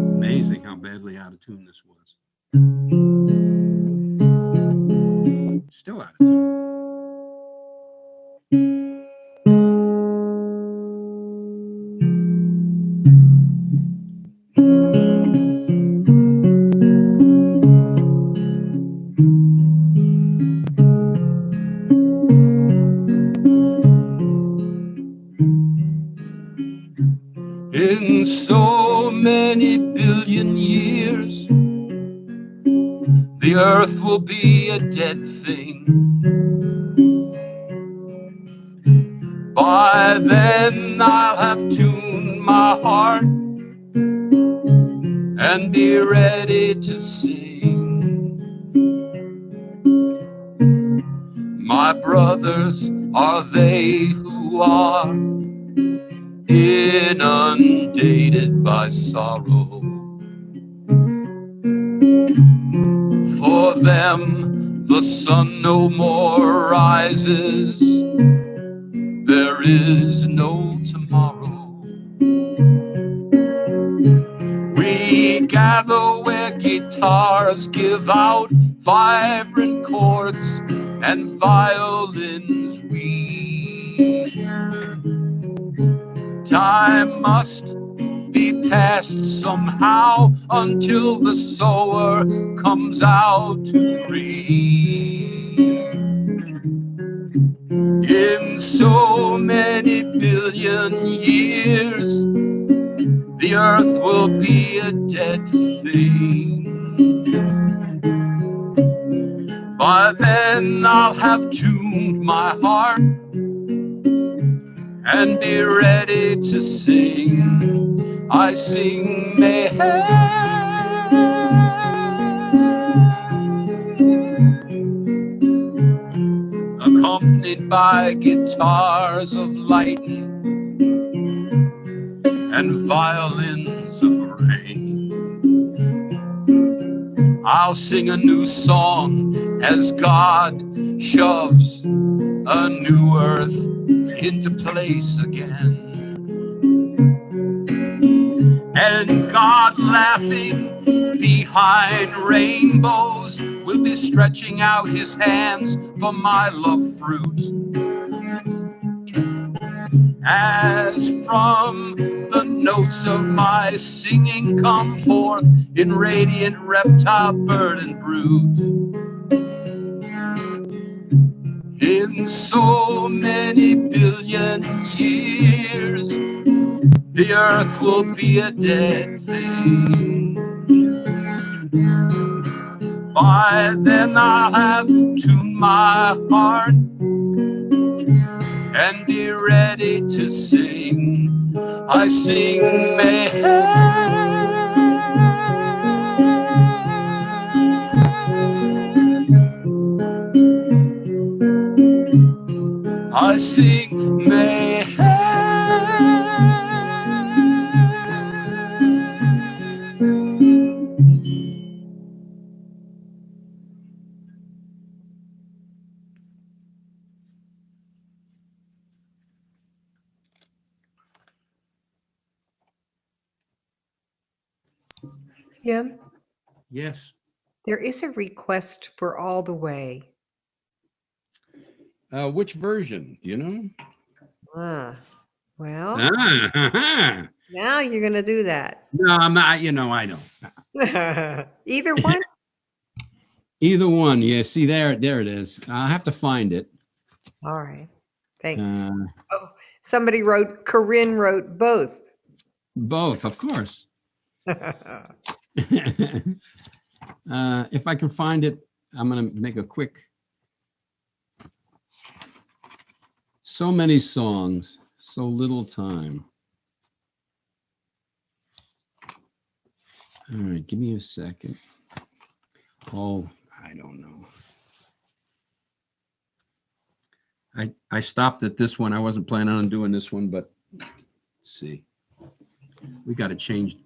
Amazing how badly out of tune this was. Still out of tune. In so many billion years, the earth will be a dead thing. By then I'll have tuned my heart and be ready to sing. My brothers are they who are inundated by sorrow. For them the sun no more rises, there is no tomorrow. We gather where guitars give out vibrant chords and violins weep. Time must be passed somehow until the sower comes out to reap. In so many billion years, the earth will be a dead thing. By then I'll have tuned my heart and be ready to sing. I sing mayhem, accompanied by guitars of lightning and violins of rain. I'll sing a new song as God shoves a new earth into place again. And God, laughing behind rainbows, will be stretching out his hands for my love fruit. As from the notes of my singing come forth in radiant reptile, bird, and brood. In so many billion years, the earth will be a dead thing. By then I'll have tuned my heart and be ready to sing. I sing mayhem, I sing mayhem. Jim, Yes. there is a request for All the Way. Which version? Do you know? Ah, well, Ah, Now you're going to do that. No, I'm not, I don't. Either one? Either one. Yeah, see, there it is. I'll have to find it. All right. Thanks. Uh, Oh, somebody wrote, Corinne wrote both. both, of course. If I can find it, I'm going to make a quick. So many songs, so little time. All right, give me a second. Oh, I don't know. I stopped at this one. I wasn't planning on doing this one, but let's see. We got to change.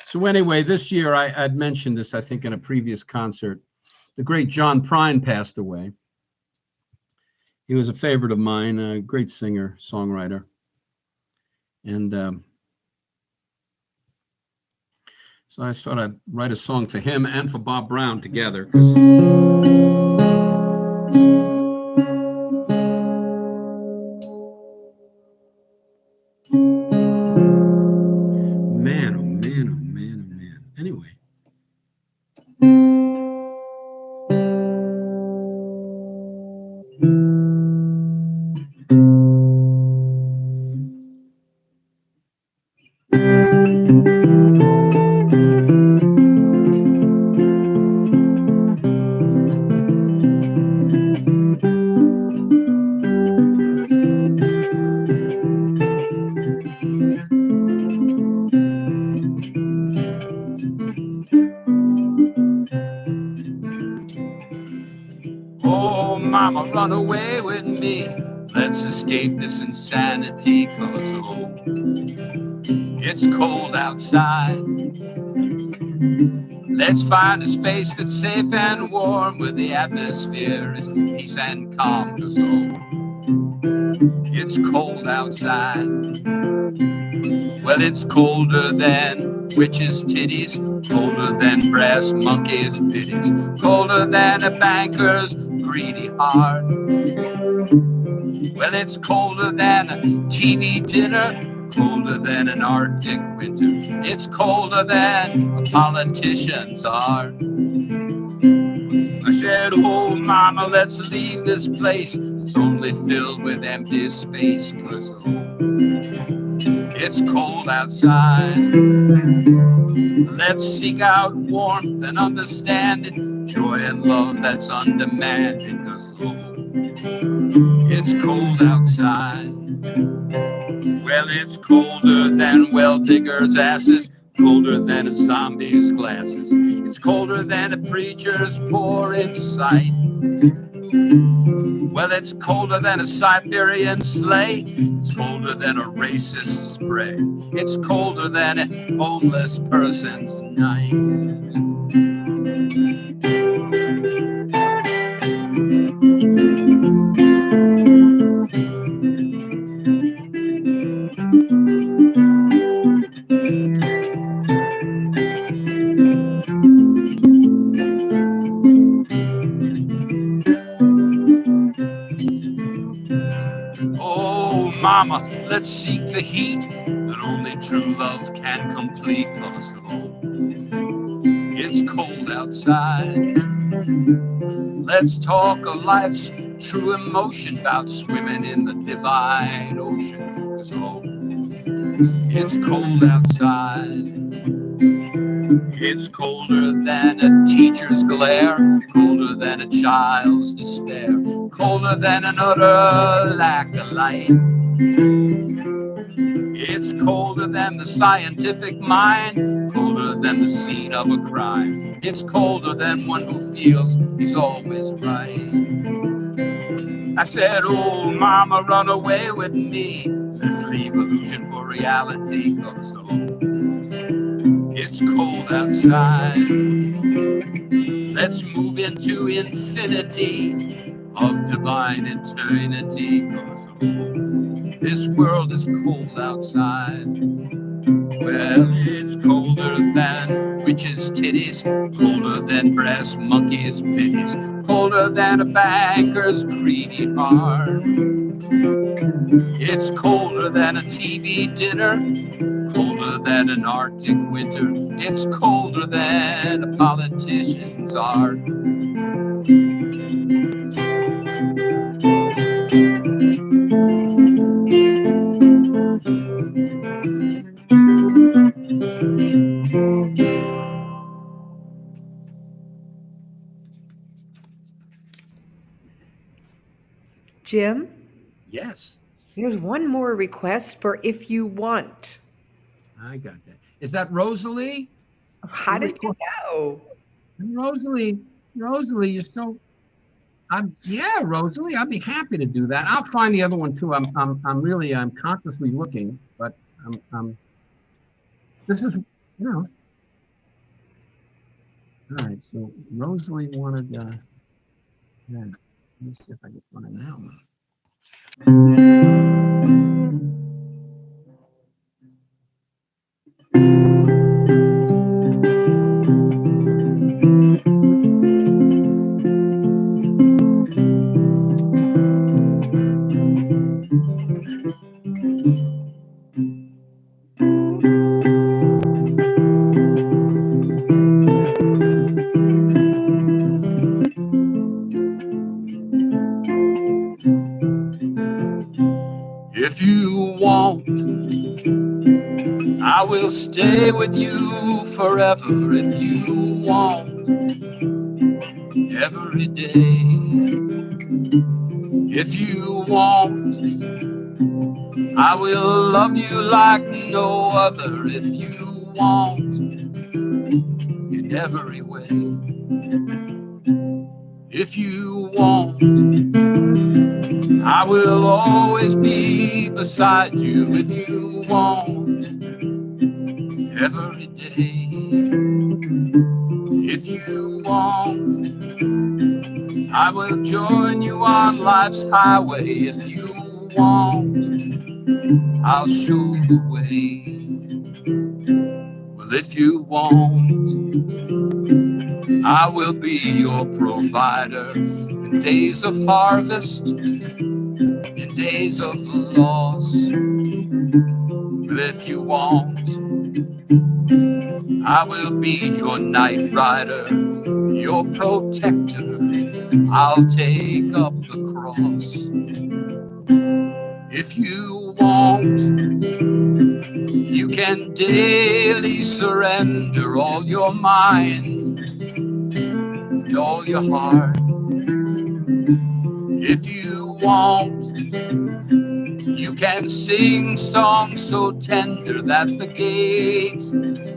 So anyway, this year I'd mentioned this, I think, in a previous concert. The great John Prine passed away. He was a favorite of mine, a great singer, songwriter. And so I thought I'd write a song for him and for Bob Brown together. Man, oh man, oh man, oh man. Anyway. Oh, mama, run away with me. Let's escape this insanity, 'cause oh, it's cold outside. Let's find a space that's safe and warm, where the atmosphere is peace and calm, 'cause oh, it's cold outside. Well, it's colder than witches' titties, colder than brass monkeys' biddies, colder than a banker's greedy heart. Well, it's colder than a TV dinner, colder than an Arctic winter. It's colder than a politician's art. I said, oh, mama, let's leave this place. It's only filled with empty space, 'cause oh, it's cold outside. Let's seek out warmth and understanding, joy and love that's undemanding, 'cause oh, it's cold outside. Well, it's colder than well diggers' asses, colder than a zombie's glasses. It's colder than a preacher's poor insight. Well, it's colder than a Siberian sleigh. It's colder than a racist spray. It's colder than a homeless person's night. Mama, let's seek the heat that only true love can complete, 'cause oh, it's cold outside. Let's talk of life's true emotion, about swimming in the divine ocean, 'cause oh, it's cold outside. It's colder than a teacher's glare, colder than a child's despair, colder than an utter lack of light. It's colder than the scientific mind, colder than the scene of a crime. It's colder than one who feels he's always right. I said, oh, mama, run away with me. Let's leave illusion for reality, 'cause oh, it's cold outside. Let's move into infinity of divine eternity, 'cause oh, this world is cold outside. Well, it's colder than witches' titties, colder than brass monkeys' pitties, colder than a banker's greedy heart. It's colder than a TV dinner, colder than an Arctic winter. It's colder than a politician's art. Jim, Yes, there's one more request for If You Want. I got that. Is that Rosalie? How did you know? Rosalie, you're so. Yeah, Rosalie, I'd be happy to do that. I'll find the other one too. I'm consciously looking, but this is, All right. So Rosalie wanted, yeah. Let me see if I can find that one. If you want, I will stay with you forever. If you want, every day. If you want, I will love you like no other. If you want, in every way. If you want, I will always be beside you. If you want, every day. If you want, I will join you on life's highway. If you want, I'll show the way. Well, if you want, I will be your provider in days of harvest, in days of loss. Well, if you want, I will be your night rider, your protector. I'll take up the cross. If you want, you can daily surrender all your mind and all your heart. If you want, you can sing songs so tender that the gates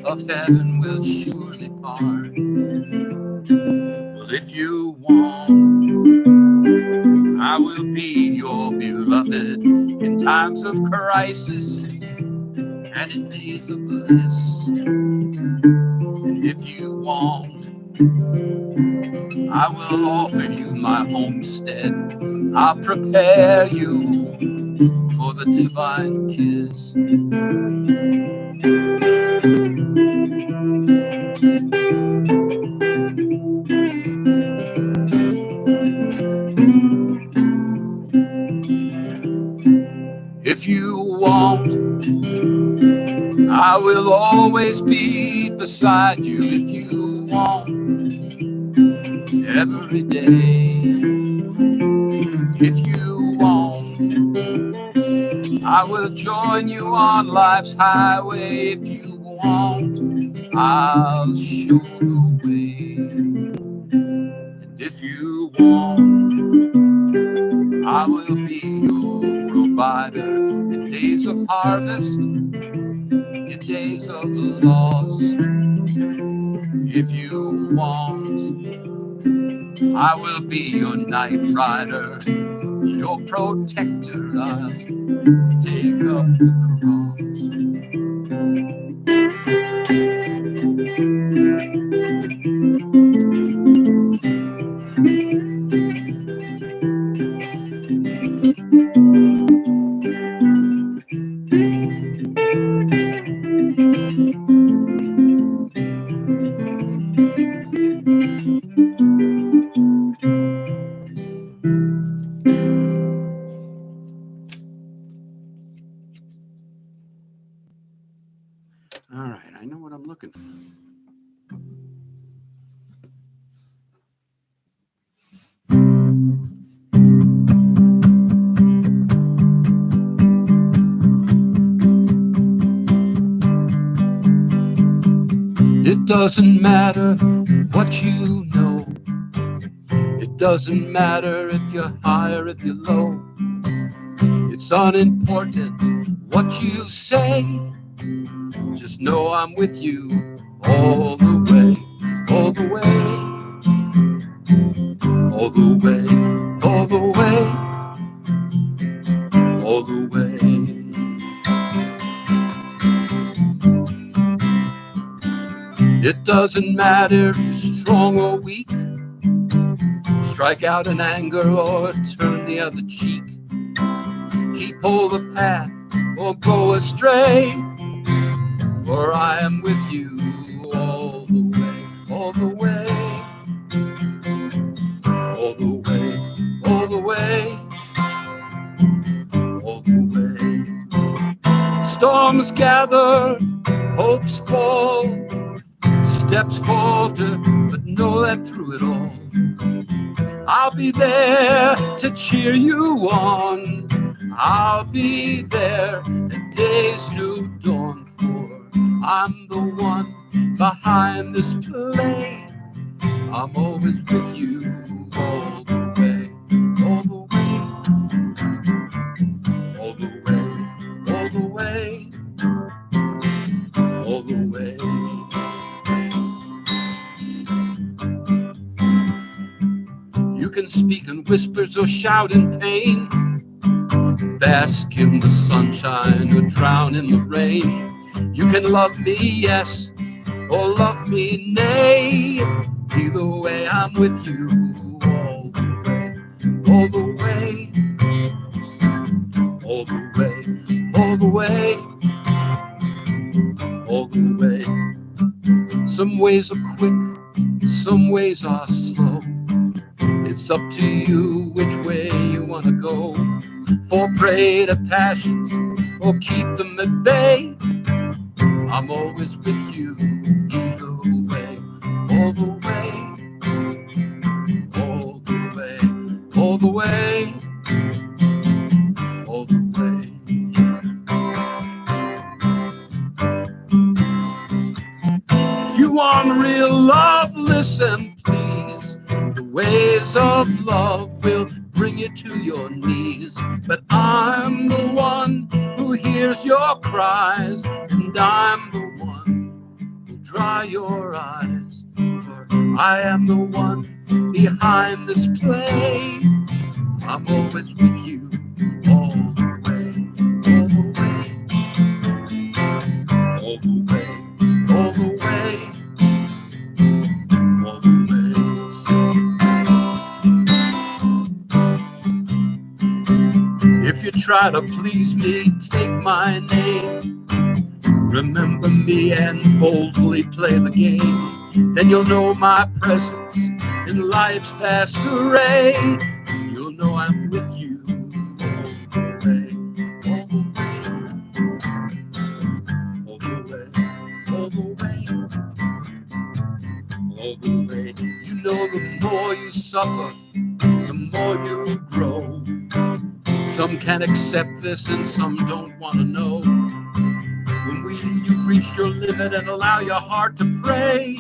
of heaven will surely part. Well, if you want, I will be your beloved in times of crisis and in days of bliss. And if you want, I will offer you my homestead. I'll prepare you for the divine kiss. If you want, I will always be beside you. If you want, every day. If you want, I will join you on life's highway. If you want, I'll show the way. And if you want, I will be your provider in days of harvest, in days of loss. If you want, I will be your night rider, your protector. I'll take up the cross. It doesn't matter what you know. It doesn't matter if you're high or if you're low. It's unimportant what you say. Just know I'm with you all the way, all the way, all the way, all the way, all the way. It doesn't matter if you're strong or weak. Strike out in anger or turn the other cheek. Keep hold of the path or go astray. For I am with you all the way, all the way, all the way, all the way, all the way. Storms gather, hopes fall, steps falter, but know that through it all, I'll be there to cheer you on. I'll be there at day's new dawn, for I'm the one behind this play. I'm always with you all the way, all the way, all the way, all the way, all the way. You can speak in whispers or shout in pain, bask in the sunshine or drown in the rain. You can love me, yes, or love me, nay. Either way, I'm with you all the way, all the way, all the way, all the way, all the way. Some ways are quick, some ways are slow. It's up to you which way you want to go. Fall prey to passions or keep them at bay. I'm always with you either way, all the way, all the way, all the way, all the way. If you want real love, listen please. The ways of love will bring you to your knees. But I'm the one who hears your cries, and I'm the one who dry your eyes. For I am the one behind this play. I'm always with you all the way, all the way, all the way, all the way, all the way. If you try to please me, take my name. Remember me and boldly play the game. Then you'll know my presence in life's vast array. You'll know I'm with you all the way, all the way, all the way, all the way, all the way. You know the more you suffer, the more you grow. Some can accept this and some don't want to know. When you've reached your limit and allow your heart to pray,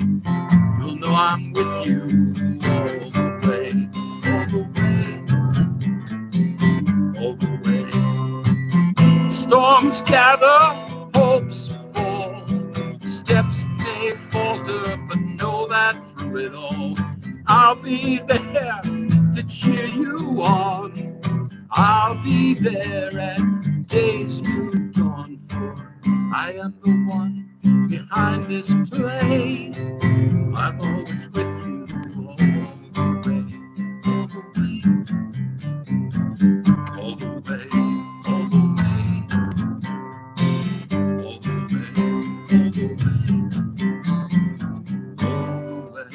you'll know I'm with you all the way, all the way, all the way. Storms gather, hopes fall, steps may falter, but know that through it all, I'll be there to cheer you on. I'll be there at day's new dawn, for I am the one behind this play. I'm always with you all the way, all the way, all the way, all the way, all the way, all the way, all the way.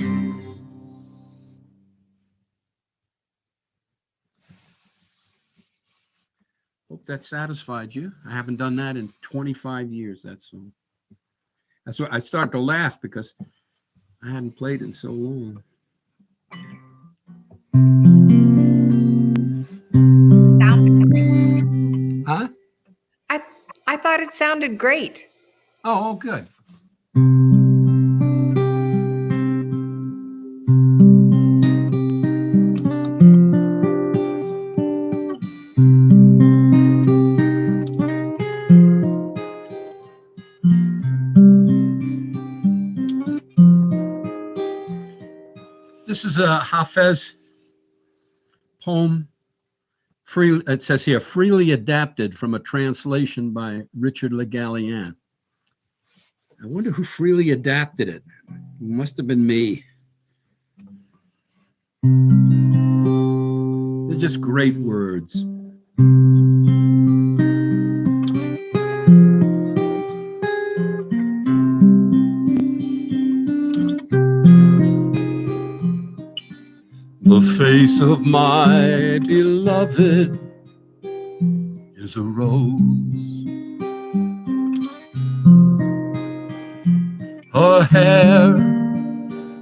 Hope that satisfied you. I haven't done that in 25 years. That's what I start to laugh because I hadn't played in so long. Huh? I thought it sounded great. Oh, good. This is a Hafez poem. It says here, freely adapted from a translation by Richard Le Gallienne. I wonder who freely adapted it. It must have been me. They're just great words. The face of my beloved is a rose. Her hair,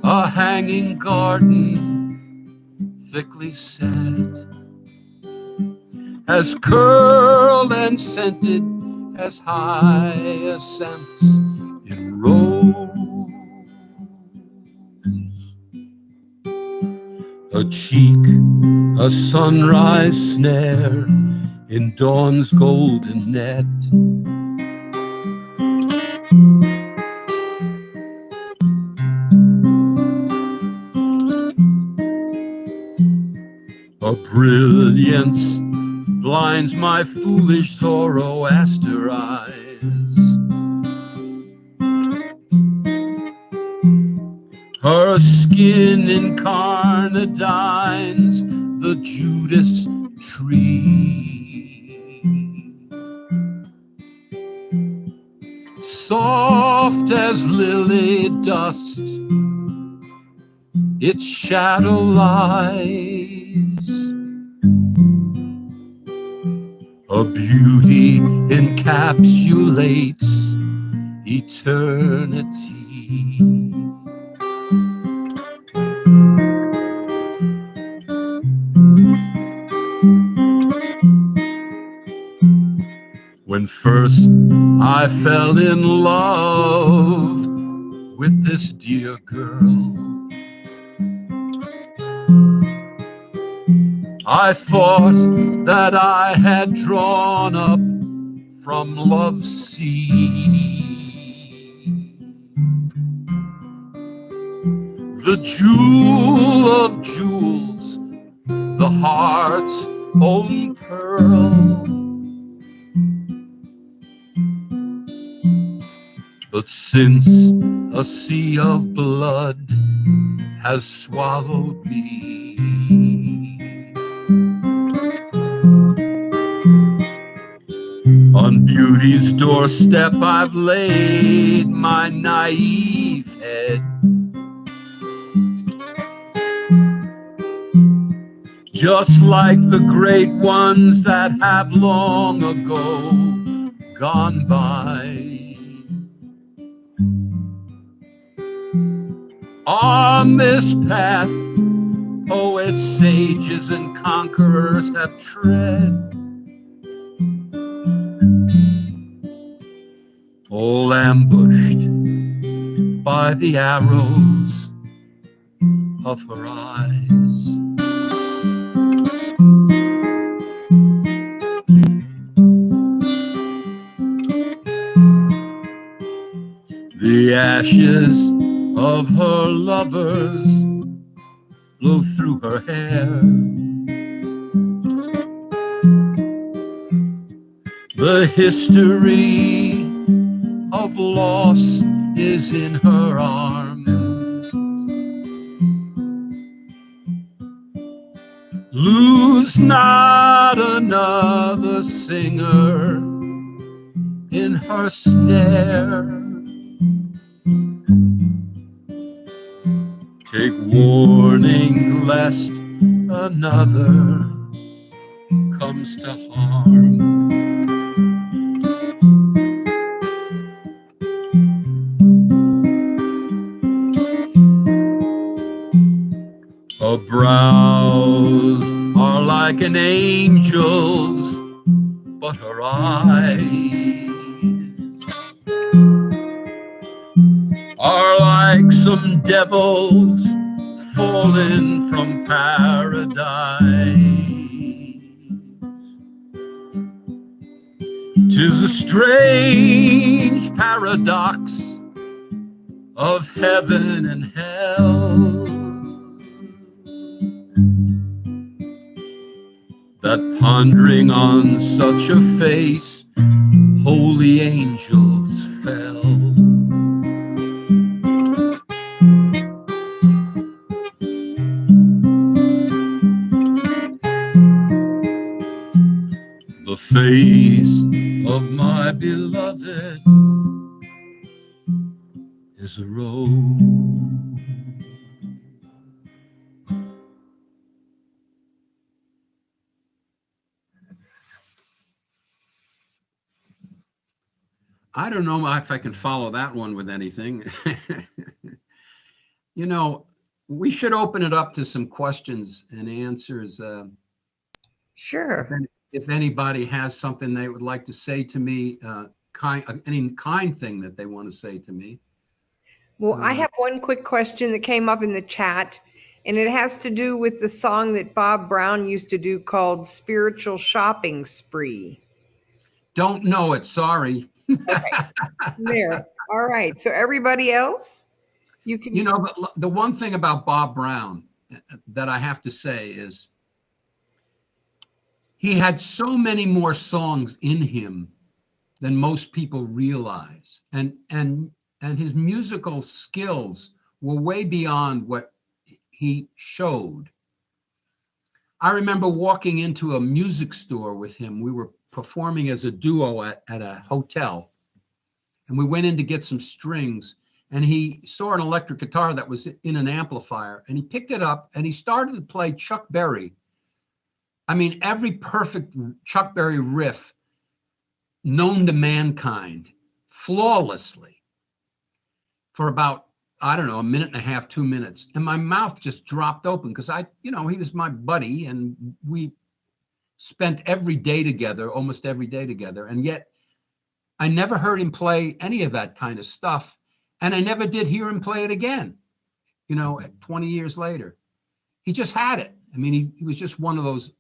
a hanging garden, thickly set, as curled and scented as hyacinths in rose. A cheek, a sunrise snare in dawn's golden net. A brilliance blinds my foolish Zoroaster eyes. Her skin incarnadines the Judas tree. Soft as lily dust, its shadow lies. A beauty encapsulates eternity. When first I fell in love with this dear girl, I thought that I had drawn up from love's sea the jewel of jewels, the heart's own pearl. But since a sea of blood has swallowed me, on beauty's doorstep I've laid my naive head. Just like the great ones that have long ago gone by. On this path, poets, sages, and conquerors have tread, all ambushed by the arrows of her eyes. The ashes of her lovers blow through her hair. The history of loss is in her arms. Lose not another singer in her snare. Take warning lest another comes to harm. Her brows are like an angel's, but her eyes are like some devils fallen from paradise. 'Tis a strange paradox of heaven and hell. that pondering on such a face, holy angels fell. The face of my beloved is a rose. I don't know if I can follow that one with anything. You know, we should open it up to some questions and answers. Sure. If anybody has something they would like to say to me, any kind thing that they want to say to me. Well, I have one quick question that came up in the chat, and it has to do with the song that Bob Brown used to do called Spiritual Shopping Spree. Don't know it, sorry. Okay. There. All right. So everybody else, you can. You know, but the one thing about Bob Brown that I have to say is he had so many more songs in him than most people realize. And his musical skills were way beyond what he showed. I remember walking into a music store with him. We were performing as a duo at a hotel. And we went in to get some strings. And he saw an electric guitar that was in an amplifier. And he picked it up and he started to play Chuck Berry. I mean, every perfect Chuck Berry riff known to mankind, flawlessly, for about, I don't know, a minute and a half, 2 minutes. And my mouth just dropped open because he was my buddy and we spent every day together, almost every day together. And yet I never heard him play any of that kind of stuff. And I never did hear him play it again, 20 years later. He just had it. I mean, he was just one of those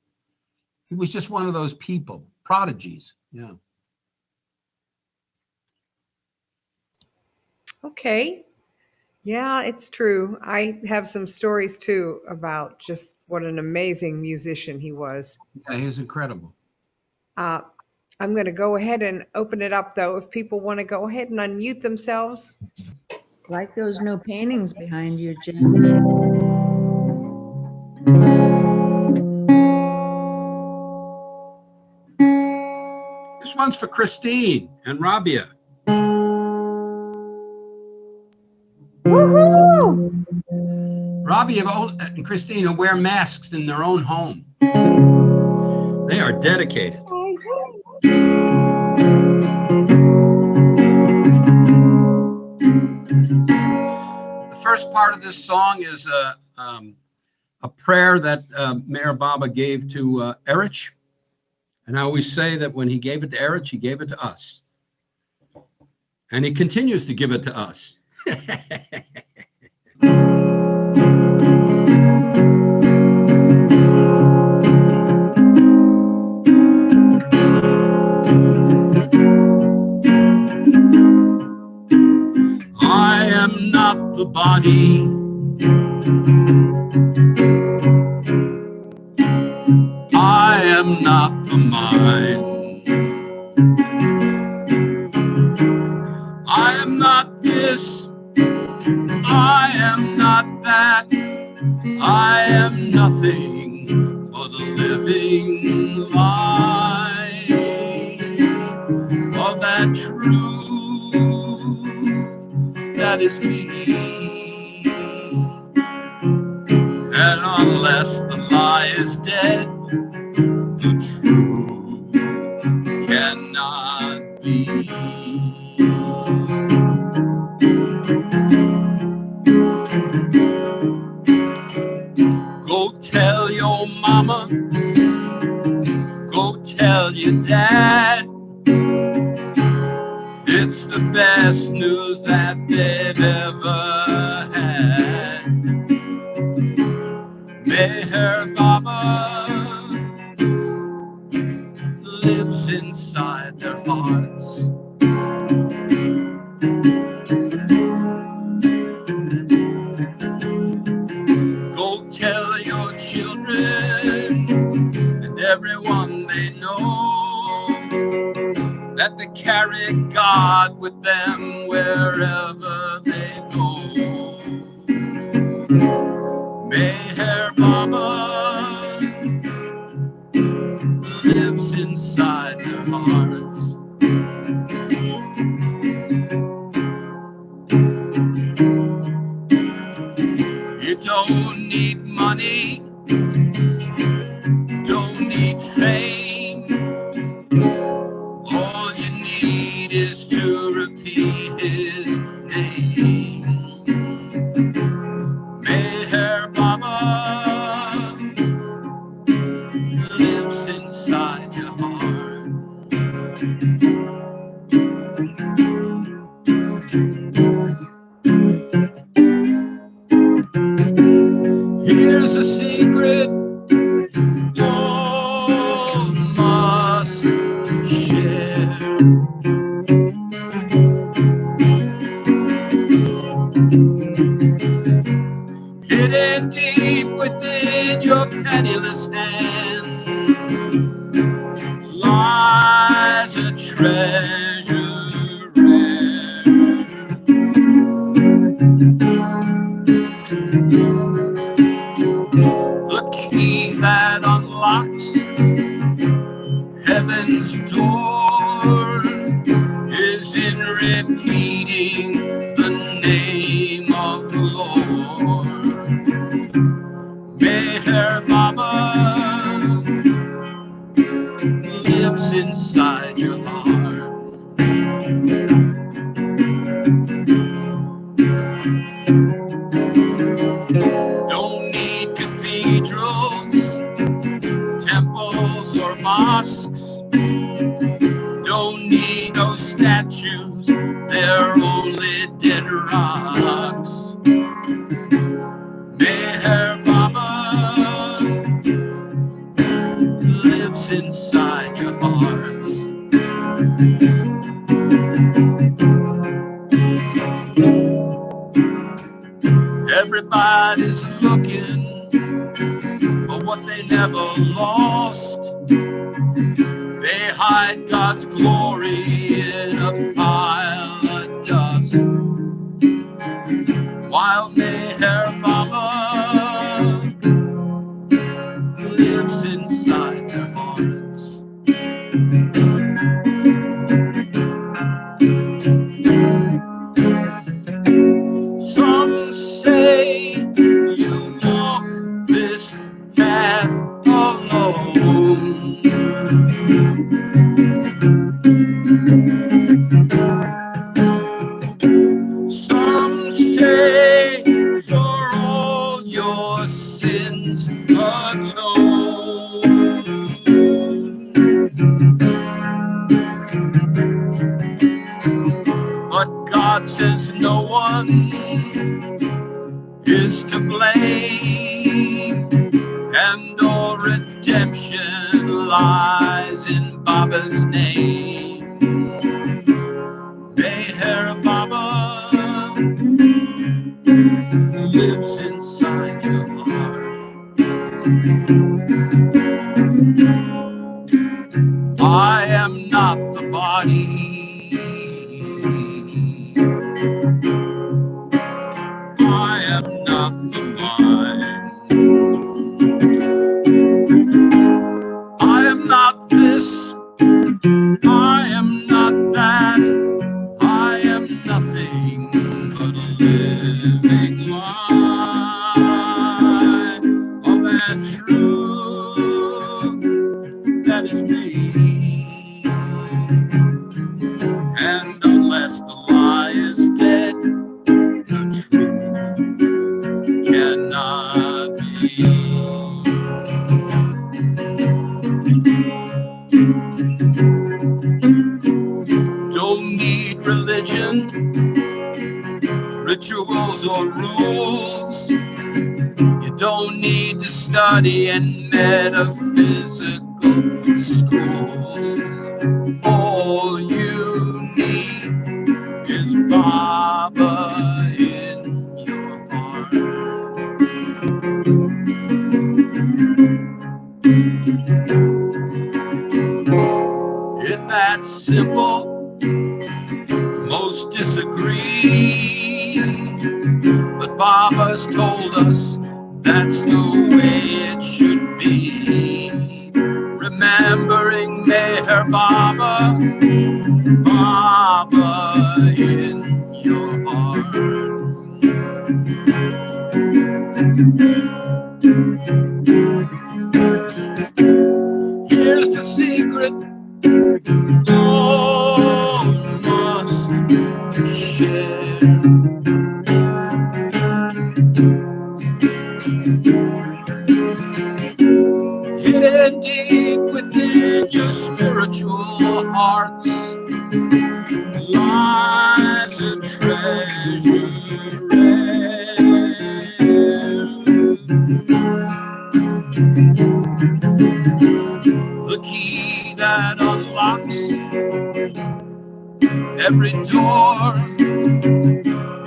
people, prodigies. Yeah. Okay. Yeah, it's true. I have some stories too about just what an amazing musician he was. Yeah, he was incredible. I'm going to go ahead and open it up, though, if people want to go ahead and unmute themselves. Like those new paintings behind you, Jim. This one's for Christine and Rabia. Woohoo! Rabia and Christine wear masks in their own home. They are dedicated. The first part of this song is a prayer that Meyer Baba gave to Erich. And I always say that when he gave it to Erich, he gave it to us. And he continues to give it to us. I am not the body. I am not the mind. I am not this. I am not that. I am nothing but a living light of that truth that is me. And unless the lie is dead, the truth cannot be. Go tell your mama, go tell your dad, it's the best news that they've ever had. Meher Baba lives inside their hearts. Go tell your children and everyone they know, that they carry God with them wherever they go. Meyer Baba lives inside their hearts. You don't need money, don't need fame. All you need is to repeat his name. Meyer Baba lives inside your heart. Here's a secret all must share. Hidden deep within your penniless hand lies a treasure rare. The key that unlocks heaven's door is in repeating the name of the Lord. Meyer Baba lives inside your heart. Don't need cathedrals, temples, or mosques. Don't need no statues, they're only dead rocks. Meyer Baba lives inside your hearts. Everybody's looking for what they never lost. They hide God's glory in a pile of dust, while Meyer Baba lives inside their hearts. Some say you walk this path alone. Some say for all your sins atoned. But God says no one is to blame, and all redemption lies in Baba's name. Meyer Baba lives inside your heart. I am not the body, I am not the mind, I am not this, I am not that, I am nothing but a living lie of that truth that is me. And unless the lie is dead, the truth cannot be. Don't need religion, rituals or rules. You don't need to study in metaphysical schools. All you need is Baba in your heart. simple, most disagree. But Baba's told us that's the way it should be. Remembering Meher Baba, Baba in your heart. Here's the secret all must share. Hidden deep within your spiritual hearts lies a treasure rare. The key that unlocks every door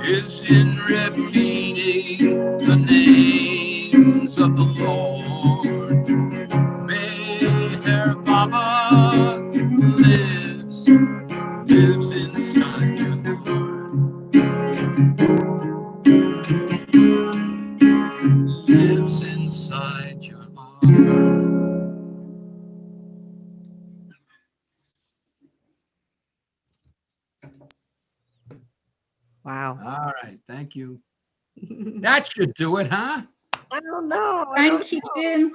is in repeating the names of the Lord. Meher Baba lives inside your heart. Lives inside your heart. Wow. All right, thank you. That should do it, huh? I don't know. Thank you, Jim.